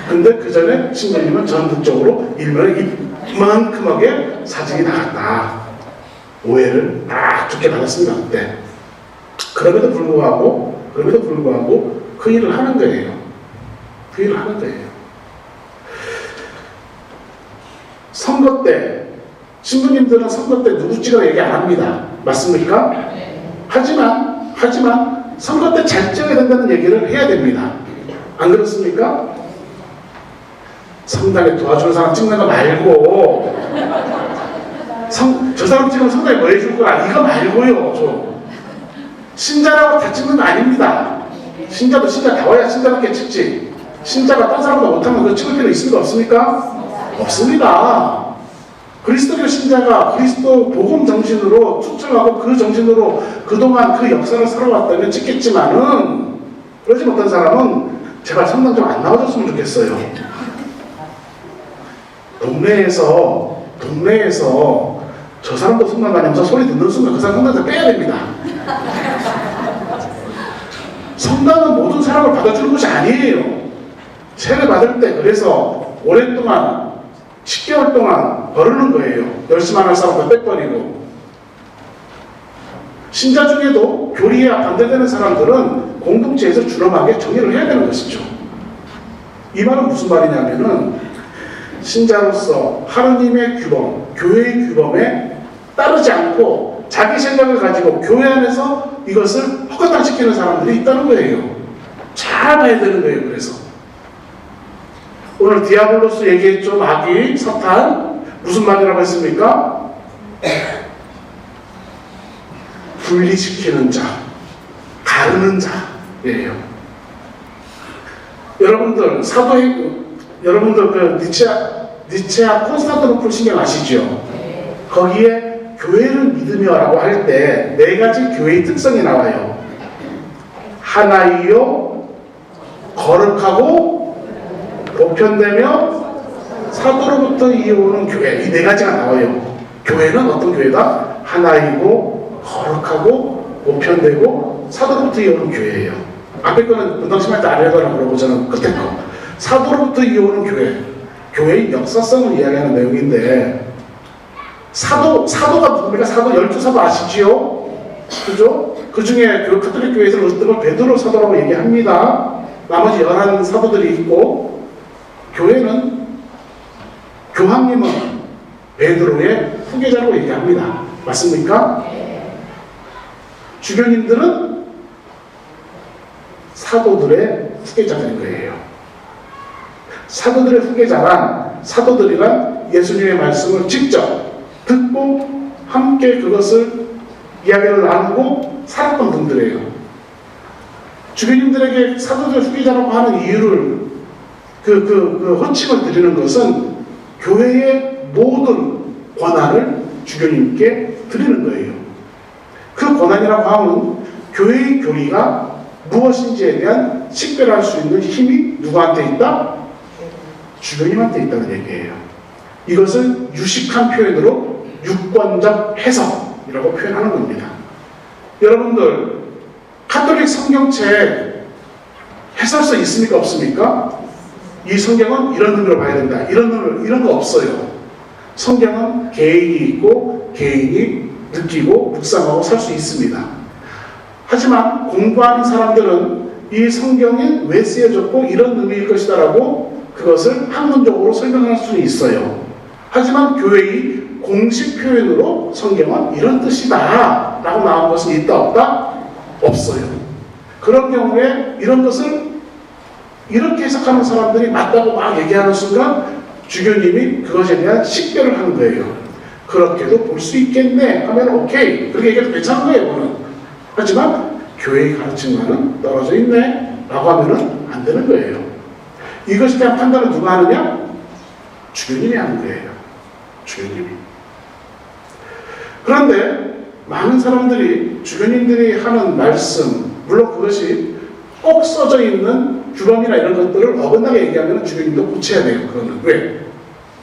근데 그 전에 신부님은 전국적으로 일면에 이만큼하게 사진이 나갔다. 오해를 딱 좋게 받았습니다. 그때. 그럼에도 불구하고 그 일을 하는 거예요. 그 일을 하는 거예요. 선거 때 신부님들은 선거 때 누구 찍어 얘기 안 합니다. 맞습니까? 하지만 선거 때 잘 찍어야 된다는 얘기를 해야 됩니다. 안 그렇습니까? 성당에 도와주는 사람 찍는 거 말고 저 사람 찍으면 성당에 뭐 해줄 거야 이거 말고요. 좀 신자라고 다 찍는 거 아닙니다. 신자도 신자 다워야 신자밖에 찍지. 신자가 딴 사람도 못하면 그거 찍을 필요 있습니까? 없습니까? 없습니다. 그리스도교 신자가 그리스도 복음 정신으로 투철하고 그 정신으로 그동안 그 역사를 살아왔다면 찍겠지만은 그러지 못한 사람은 제발 성당 좀 안 나와줬으면 좋겠어요. 동네에서 저 사람도 성당 다니면서 소리 듣는 순간 그 사람 성당에서 빼야 됩니다. 성당은 모든 사람을 받아주는 것이 아니에요. 세례 받을 때 그래서 오랫동안 10개월 동안 거르는 거예요. 열심 안 할 사람도 빽버리고. 신자 중에도 교리에 반대되는 사람들은 공동체에서 준엄하게 정의를 해야 되는 것이죠. 이 말은 무슨 말이냐면은 신자로서 하느님의 규범, 교회의 규범에 따르지 않고 자기 생각을 가지고 교회 안에서 이것을 허가당시키는 사람들이 있다는 거예요. 잘 봐야 되는 거예요. 그래서 오늘 디아블로스 얘기했죠. 마귀, 사탄. 무슨 말이라고 했습니까? 분리시키는 자, 가르는 자예요. 여러분들 그 니체아 콘스탄티노플 신경 아시죠? 거기에 교회를 믿으며라고 할 때 네 가지 교회의 특성이 나와요. 하나이요, 거룩하고 보편되며 사도로부터 이어오는 교회. 이 네 가지가 나와요. 교회는 어떤 교회다? 하나이고 거룩하고 보편되고 사도로부터 이어오는 교회예요. 앞에 거는 분당심할 때 아래 거는 그러고 저는 끝에 거. 사도로부터 이어오는 교회. 교회의 역사성을 이야기하는 내용인데 사도가 누굽니까? 사도 12사도 아시지요? 그죠? 그 중에 그 카톨릭 교회에서는 어떤 베드로 사도라고 얘기합니다. 나머지 11사도들이 있고 교회는 교황님은 베드로의 후계자라고 얘기합니다. 맞습니까? 주교님들은 사도들의 후계자들인 거예요. 사도들의 후계자란 사도들이란 예수님의 말씀을 직접 듣고 함께 그것을 이야기를 나누고 살았던 분들이에요. 주교님들에게 사도들의 후계자라고 하는 이유를 호칭을 드리는 것은 교회의 모든 권한을 주교님께 드리는 거예요. 그 권한이라고 하면 교회의 교리가 무엇인지에 대한 식별할 수 있는 힘이 누구한테 있다? 주교님한테 있다는 얘기예요. 이것을 유식한 표현으로 유권적 해석이라고 표현하는 겁니다. 여러분들 카톨릭 성경책 해설서 있습니까? 없습니까? 이 성경은 이런 의미로 봐야 된다. 이런 거 없어요. 성경은 개인이 있고 개인이 느끼고 묵상하고 살 수 있습니다. 하지만 공부하는 사람들은 이 성경이 왜 쓰여졌고 이런 의미일 것이다라고 그것을 학문적으로 설명할 수는 있어요. 하지만 교회의 공식 표현으로 성경은 이런 뜻이다 라고 나온 것은 있다 없다? 없어요. 그런 경우에 이런 것을 이렇게 해석하는 사람들이 맞다고 막 얘기하는 순간 주교님이 그것에 대한 식별을 하는 거예요. 그렇게도 볼 수 있겠네 하면 오케이, 그렇게 얘기해도 괜찮은 거예요. 그거는. 하지만 교회의 가르침과는 떨어져 있네 라고 하면은 안 되는 거예요. 이것에 대한 판단을 누가 하느냐? 주교님이 하는 거예요. 주교님이. 그런데 많은 사람들이 주교님들이 하는 말씀, 물론 그것이 꼭 써져 있는 규범이나 이런 것들을 어긋나게 얘기하면 주교님도 고쳐야 돼요. 그거는. 왜?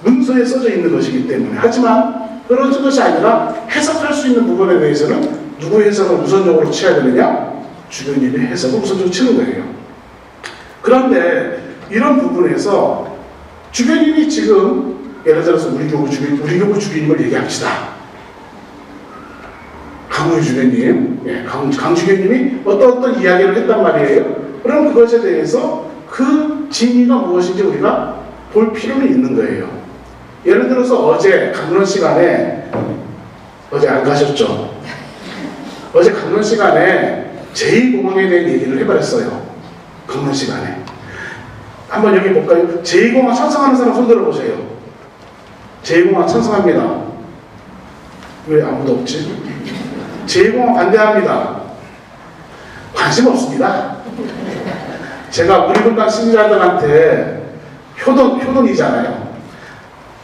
문서에 써져 있는 것이기 때문에. 하지만 그런 것이 아니라 해석할 수 있는 부분에 대해서는 누구의 해석을 우선적으로 쳐야 되느냐? 주교님의 해석을 우선적으로 치는 거예요. 그런데 이런 부분에서 주교님이 지금 예를 들어서 우리 교구 주교님을 얘기합시다. 강우희 주교님, 강 주교님이 어떤 이야기를 했단 말이에요. 그럼 그것에 대해서 그 진위가 무엇인지 우리가 볼 필요는 있는 거예요. 예를 들어서 어제 강론 시간에, 어제 안 가셨죠? 어제 강론 시간에 제2공항에 대한 얘기를 해버렸어요. 강론 시간에. 한번 여기 볼까요? 제2공항 찬성하는 사람 손 들어보세요. 제2공항 찬성합니다. 왜 아무도 없지? 제2공항 반대합니다. 관심 없습니다. 제가 우리 분당 신자들한테 효돈이잖아요.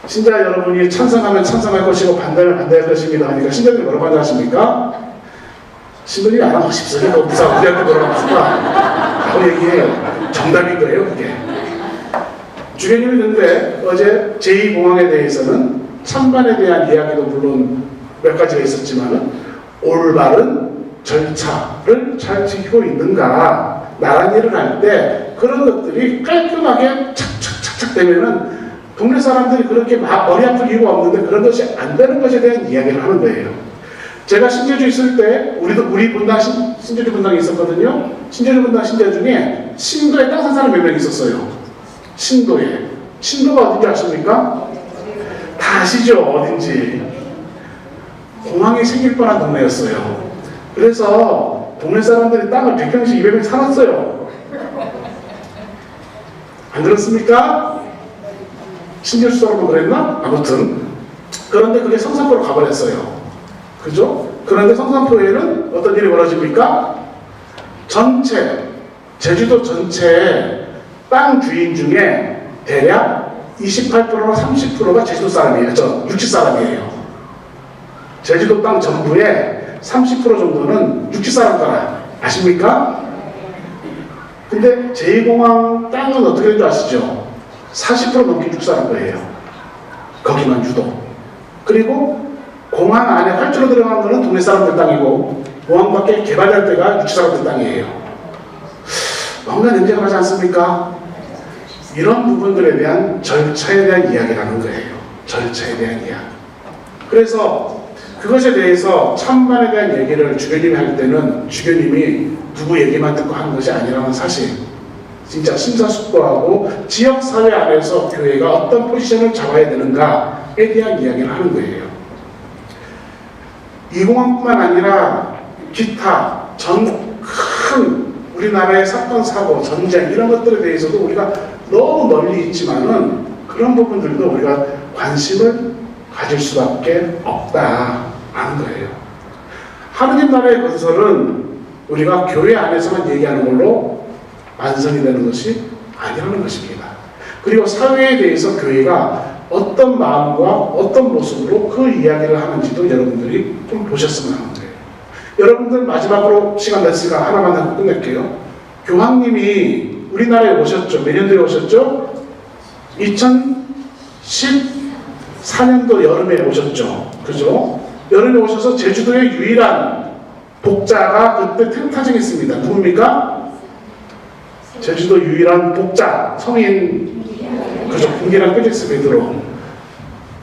신자 여러분이 찬성하면 찬성할 것이고 반대하면 반대할 것입니다 하니까 신자들이 뭐라고 반대하십니까? 신부님이 안 하고 싶어요. 무사 우리한테 뭐라고 하실까? 라고 얘기해요. 정답인 거예요, 그게. 주교님이 근데 어제 제2공항에 대해서는 찬반에 대한 이야기도 물론 몇 가지가 있었지만은 올바른 절차를 잘 지키고 있는가, 나란 일을 할 때 그런 것들이 깔끔하게 착착착착 되면은 동네 사람들이 그렇게 막 머리 아플 이유가 없는데 그런 것이 안 되는 것에 대한 이야기를 하는 거예요. 제가 신제주 있을 때 우리 분당 신제주 분당에 있었거든요. 신제주 분당 신자 중에 신도에 땅 산 사람 몇 명 있었어요. 신도에. 신도가 어딘지 아십니까? 다 아시죠? 어딘지. 공항이 생길 뻔한 동네였어요. 그래서 동네 사람들이 땅을 100평씩 200평씩 사놨어요. 안 그렇습니까? 신제주사람은 그랬나? 아무튼. 그런데 그게 성산포로 가버렸어요. 그죠? 그런데 성산포에는 어떤 일이 벌어집니까? 제주도 전체 땅 주인 중에 대략 28%나 30%가 제주도 사람이에요. 육지 사람이에요. 제주도 땅 전부에 30% 정도는 육지 사람 거라. 아십니까? 근데 제2공항 땅은 어떻게 되는지 아시죠? 40% 넘게 육지 사람 거예요. 거기만 유독. 그리고 공항 안에 활주로 들어간 거는 동네 사람들 땅이고 공항 밖에 개발될 때가 육지 사람들 땅이에요. 뭔가 냉정을 하지 않습니까? 이런 부분들에 대한 절차에 대한 이야기라는 거예요. 절차에 대한 이야기. 그래서 그것에 대해서 찬반에 대한 얘기를 주교님이 할 때는 주교님이 누구 얘기만 듣고 하는 것이 아니라는 사실, 진짜 심사숙고하고 지역사회 안에서 교회가 어떤 포지션을 잡아야 되는가에 대한 이야기를 하는 거예요. 이 공항뿐만 아니라 기타 큰 우리나라의 사건, 사고, 전쟁 이런 것들에 대해서도 우리가 너무 멀리 있지만은 그런 부분들도 우리가 관심을 가질 수밖에 없다라는 거예요. 하느님 나라의 건설은 우리가 교회 안에서만 얘기하는 걸로 완성이 되는 것이 아니라는 것입니다. 그리고 사회에 대해서 교회가 어떤 마음과 어떤 모습으로 그 이야기를 하는지도 여러분들이 좀 보셨으면 하는 거예요. 여러분들 마지막으로 시간 됐으니까 하나만 하고 끝낼게요. 교황님이 우리나라에 오셨죠. 몇 년도에 오셨죠? 2014년도 여름에 오셨죠. 그죠? 여름에 오셔서 제주도의 유일한 복자가 그때 텐타정했습니다. 누굽니까? 제주도 유일한 복자, 성인, 그죠? 분기랑 페릭스 베드로.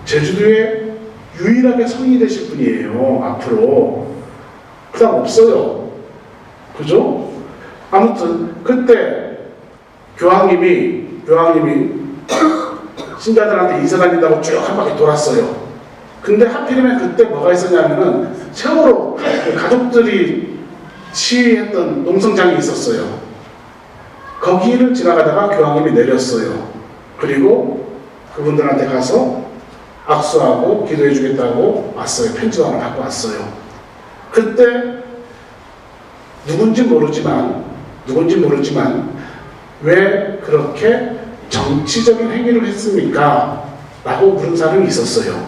제주도에 유일하게 성인이 되실 분이에요. 앞으로. 그 다음 없어요. 그죠? 아무튼, 그때 교황님이 신자들한테 이사 다닌다고 쭉 한 바퀴 돌았어요. 근데 하필이면 그때 뭐가 있었냐면은 세월호 가족들이 시위했던 농성장이 있었어요. 거기를 지나가다가 교황님이 내렸어요. 그리고 그분들한테 가서 악수하고 기도해 주겠다고 왔어요. 편지도 하나 갖고 왔어요. 그때 누군지 모르지만 왜 그렇게 정치적인 행위를 했습니까? 라고 물은 사람이 있었어요.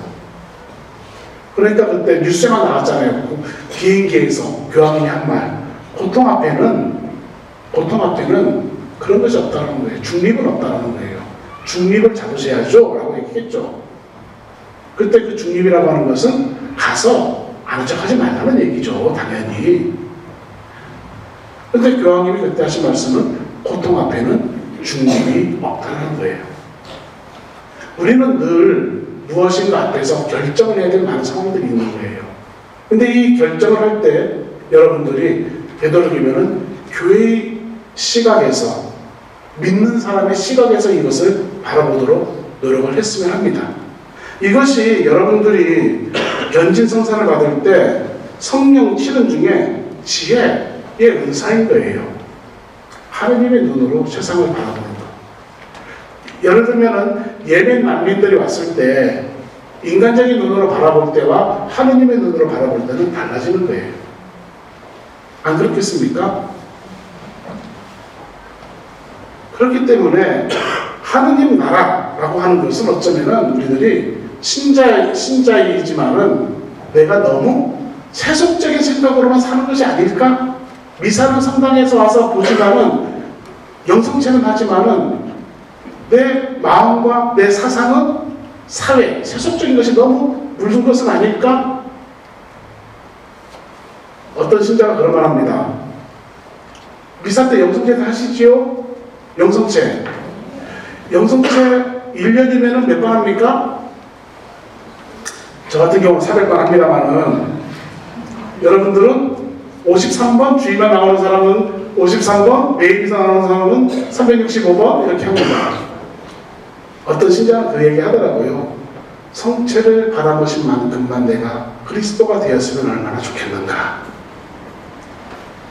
그러니까 그때 뉴스에만 나왔잖아요. 비행기에서 교황님이 한 말. 고통 앞에는 그런 것이 없다는 거예요. 중립은 없다는 거예요. 중립을 잡으셔야죠. 라고 얘기했죠. 그때 그 중립이라고 하는 것은 가서 아는 척 하지 말라는 얘기죠. 당연히. 근데 교황님이 그때 하신 말씀은 고통 앞에는 중립이 없다는 거예요. 우리는 늘 무엇인가 앞에서 결정을 해야 될 많은 상황들이 있는 거예요. 근데 이 결정을 할 때 여러분들이 되도록이면은 교회의 시각에서, 믿는 사람의 시각에서 이것을 바라보도록 노력을 했으면 합니다. 이것이 여러분들이 견진성사를 받을 때 성령 치는 중에 지혜의 은사인 거예요. 하느님의 눈으로 세상을 바라보는 것. 예를 들면은 예멘 난민들이 왔을 때 인간적인 눈으로 바라볼 때와 하느님의 눈으로 바라볼 때는 달라지는 거예요. 안 그렇겠습니까? 그렇기 때문에 하느님 나라라고 하는 것은 어쩌면은 우리들이 신자이지만은 내가 너무 세속적인 생각으로만 사는 것이 아닐까? 미사는 성당에서 와서 보지만은 영성체는 하지만은 내 마음과 내 사상은 사회, 세속적인 것이 너무 물든 것은 아닐까? 어떤 신자가 그런 말 합니다. 미사 때 영성체 하시지요? 영성체 1년이면 몇 번 합니까? 저 같은 경우는 400번 합니다만은 여러분들은 53번 주의만 나오는 사람은 53번, 매일비사 나오는 사람은 365번 이렇게 합니다. 어떤 신자는 그 얘기 하더라고요. 성체를 받아보신 만큼만 내가 그리스도가 되었으면 얼마나 좋겠는가.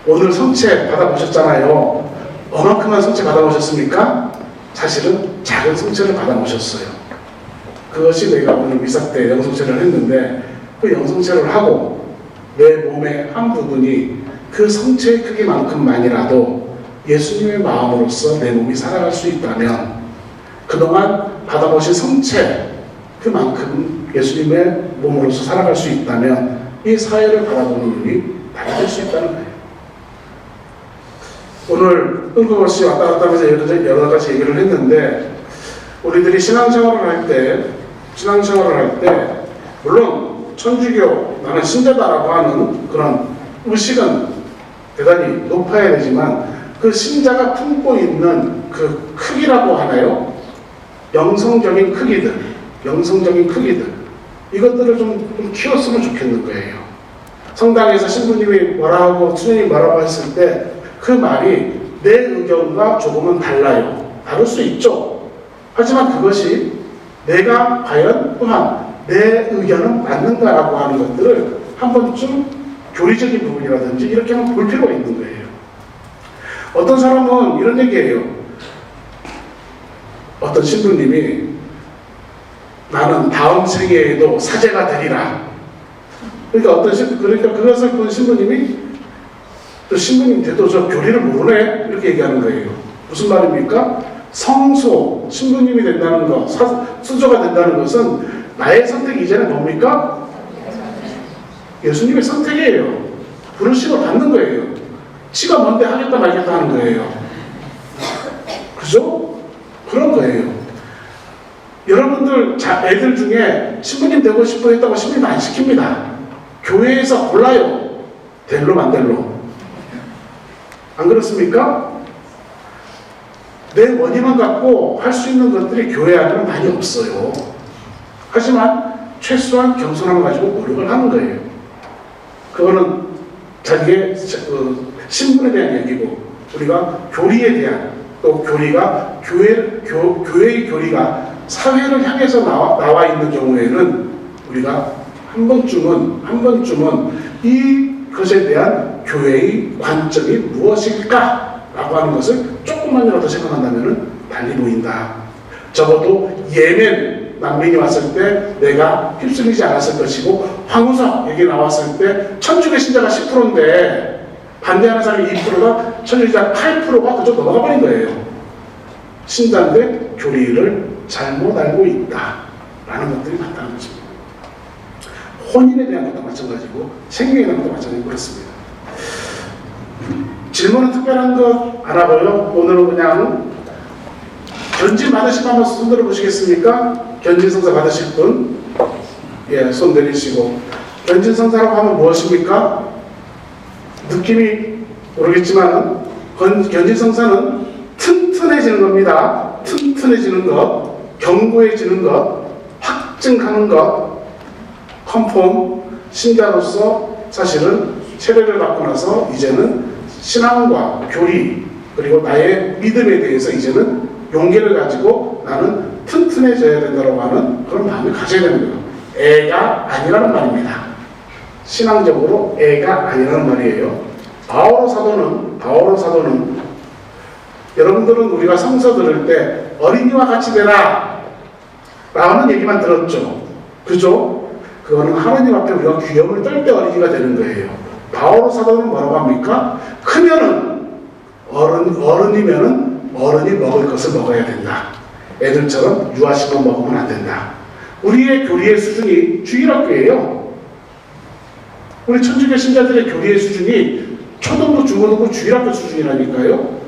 오늘 성체 받아보셨잖아요. 얼만큼만 성체 받아보셨습니까? 사실은 작은 성체를 받아보셨어요. 그것이 내가 오늘 미사 때 영성체를 했는데 그 영성체를 하고 내 몸의 한 부분이 그 성체의 크기만큼만이라도 예수님의 마음으로서 내 몸이 살아갈 수 있다면 그동안 받아보신 성체 그만큼 예수님의 몸으로서 살아갈 수 있다면 이 사회를 바라보는 눈이 달라질 수 있다는 거예요. 오늘 뜬금없이 왔다 갔다 하면서 여러 가지 얘기를 했는데 우리들이 신앙생활을 할 때 물론 천주교 나는 신자다라고 하는 그런 의식은 대단히 높아야 되지만 그 신자가 품고 있는 그 크기라고 하나요? 영성적인 크기들 이것들을 좀 키웠으면 좋겠는 거예요. 성당에서 신부님이 뭐라 하고 수녀님이 뭐라고 했을 때 그 말이 내 의견과 조금은 달라요. 다를 수 있죠. 하지만 그것이 내가 과연 또한 내 의견은 맞는가라고 하는 것들을 한 번쯤 교리적인 부분이라든지 이렇게 한번 볼 필요가 있는 거예요. 어떤 사람은 이런 얘기예요. 어떤 신부님이 나는 다음 생애에도 사제가 되리라. 그러니까 그것을 본 신부님이 또 신부님 돼도 저 교리를 모르네? 이렇게 얘기하는 거예요. 무슨 말입니까? 성소, 신부님이 된다는 것, 수조가 된다는 것은 나의 선택이 이제는 뭡니까? 예수님의 선택이에요. 부르심을 받는 거예요. 지가 뭔데 하겠다 말겠다 하는 거예요. 그죠? 그런 거예요. 여러분들 애들 중에 신부님 되고 싶어 했다고 신부님 안 시킵니다. 교회에서 골라요. 될로 만될로. 안 그렇습니까? 내 원인만 갖고 할 수 있는 것들이 교회 안에는 많이 없어요. 하지만 최소한 겸손함을 가지고 노력을 하는 거예요. 그거는 자기의 신분에 대한 얘기고, 우리가 교리에 대한, 또 교리가 교회의 교리가 사회를 향해서 나와 있는 경우에는 우리가 한 번쯤은 이것에 대한 교회의 관점이 무엇일까라고 하는 것을 조금만이라도 생각한다면 달리 보인다. 적어도 예멘 난민이 왔을 때 내가 휩쓸리지 않았을 것이고, 황우석 얘기 나왔을 때 천주교 신자가 10%인데 반대하는 사람이 2%가 천주교자 8%가 그저 넘어가 버린 거예요. 신자인데 교리를 잘못 알고 있다라는 것들이 많다는 것입니다. 혼인에 대한 것도 마찬가지고 생명에 대한 것도 마찬가지고 그렇습니다. 질문은 특별한 것 안 하고요. 오늘은 그냥 견진 받으신 분 한번 손 들어보시겠습니까? 견진성사 받으실 분? 예, 손 내리시고. 견진성사라고 하면 무엇입니까? 느낌이 모르겠지만 견진성사는 튼튼해지는 겁니다. 튼튼해지는 것, 견고해지는 것, 확증하는 것, 컨펌, 신자로서 사실은 세례를 받고 나서 이제는 신앙과 교리, 그리고 나의 믿음에 대해서 이제는 용기를 가지고 나는 튼튼해져야 된다고 하는 그런 마음을 가져야 되는 거예요. 애가 아니라는 말입니다. 신앙적으로 애가 아니라는 말이에요. 바오로 사도는 여러분들은 우리가 성서 들을 때 어린이와 같이 되라 라는 얘기만 들었죠. 그죠? 그거는 하나님 앞에 우리가 귀염을 떨 때 어린이가 되는 거예요. 바오로 사도는 뭐라고 합니까? 크면은 어른이면은 어른이 먹을 것을 먹어야 된다. 애들처럼 유아식만 먹으면 안 된다. 우리의 교리의 수준이 주일학교예요. 우리 천주교 신자들의 교리의 수준이 초등부, 중고등부, 주일학교 수준이라니까요.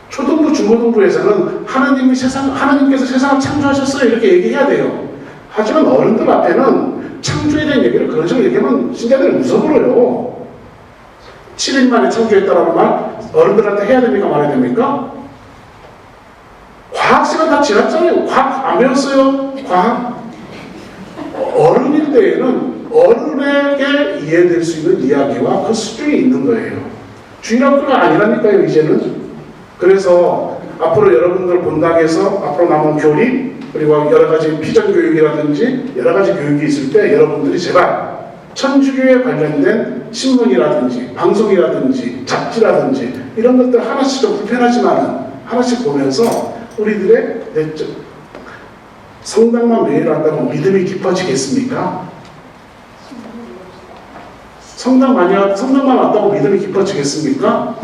초등부, 중고등부에서는 하나님께서 세상을 창조하셨어요 이렇게 얘기해야 돼요. 하지만 어른들 앞에는 창조에 대한 얘기를 그런 식으로 얘기하면 신자들이 무서워요. 7일 만에 창조했다라는 말 어른들한테 해야 됩니까 말해야 됩니까? 과학 시간 다 지났잖아요. 과학 안 배웠어요? 과학? 어른일 때에는 어른에게 이해될 수 있는 이야기와 그 수준이 있는 거예요. 주일학교가 아니라니까요 이제는. 그래서 앞으로 여러분들 본당에서 앞으로 남은 교리, 그리고 여러 가지 피전 교육이라든지 여러 가지 교육이 있을 때 여러분들이 제발 천주교에 관련된 신문이라든지 방송이라든지 잡지라든지 이런 것들 하나씩 좀 불편하지만 하나씩 보면서 우리들의 내적 성당만 매일 한다고 믿음이 깊어지겠습니까? 성당만 왔다고 믿음이 깊어지겠습니까?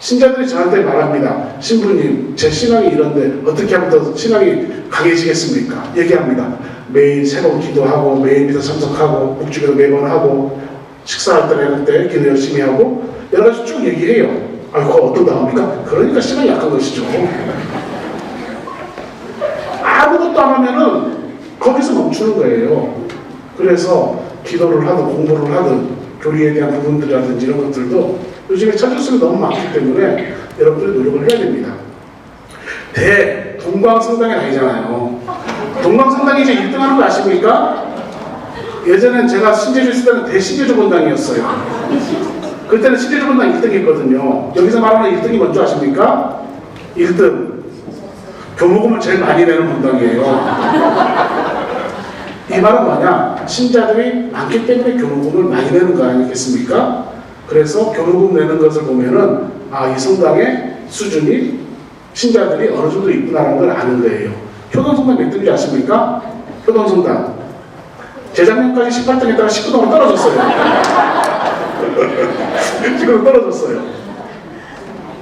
신자들이 저한테 말합니다. 신부님, 제 신앙이 이런데 어떻게 하면 더 신앙이 강해지겠습니까? 얘기합니다. 매일 새벽 기도하고 매일 미사 참석하고 목주기도 매번 하고 식사할 때 기도 열심히 하고 여러 가지 쭉 얘기해요. 아이고 어떤 나옵니까? 그러니까 신앙이 약한 것이죠. 아무것도 안 하면은 거기서 멈추는 거예요. 그래서 기도를 하든 공부를 하든 교리에 대한 부분들이라든지 이런 것들도 요즘에 찾을 수가 너무 많기 때문에 여러분들이 노력을 해야 됩니다. 동광성당에 다니잖아요. 동광성당이 이제 1등 하는 거 아십니까? 예전엔 제가 신제주 있을 때는 대신제주 본당이었어요. 그때는 신제주 본당 1등 했거든요. 여기서 말하는 1등이 뭔지 아십니까? 1등. 교무금을 제일 많이 내는 본당이에요. 이 말은 뭐냐? 신자들이 많기 때문에 교무금을 많이 내는 거 아니겠습니까? 그래서 교무금 내는 것을 보면은 이 성당의 수준이 신자들이 어느 정도 있구나라는 걸 아는 거예요. 효동성당 몇 등인지 아십니까? 효동성당. 재작년까지 18등 했다가 19등으로 떨어졌어요. 지금 떨어졌어요.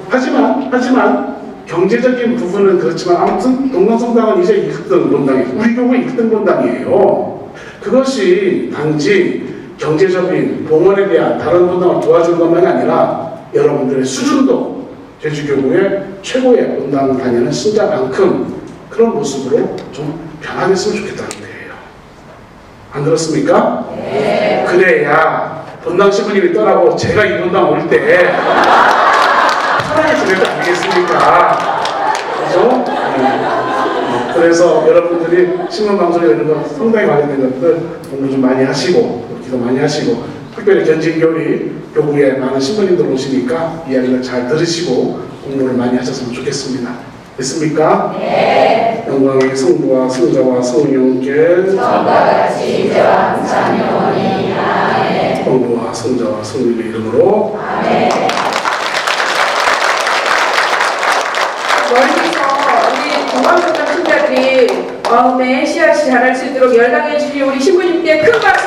하지만 경제적인 부분은 그렇지만 아무튼 동방성당은 이제 1등 본당이에요. 우리 교회 1등 본당이에요. 그것이 단지 경제적인 봉헌에 대한 다른 본당을 도와주는 것만이 아니라 여러분들의 수준도 제주교구의 최고의 본당 다니는 신자만큼 그런 모습으로 좀 변화됐으면 좋겠다는 거예요. 안 들었습니까? 네. 그래야 본당 신부님이 떠나고 제가 이 본당 올 때 편하게 지낼 거 아니겠습니까? 그죠? 네. 그래서 여러분들이 신문방송에 이런 거 상당히 관련된 것들 공부 좀 많이 하시고 기도 많이 하시고 특별히 견진교리 교구에 많은 신부님들 오시니까 이야기를 잘 들으시고 공부를 많이 하셨으면 좋겠습니다. 됐습니까? 네. 영광의 성부와 성자와 성령께 처음과 같이 이제와 항상 영원히 아멘. 성부와 성자와 성령의 이름으로 아멘. 멀리서 우리 동방성당 신자들이 마음에 씨앗이 자랄 수 있도록 열당해 주신 우리 신부님께 큰 박수.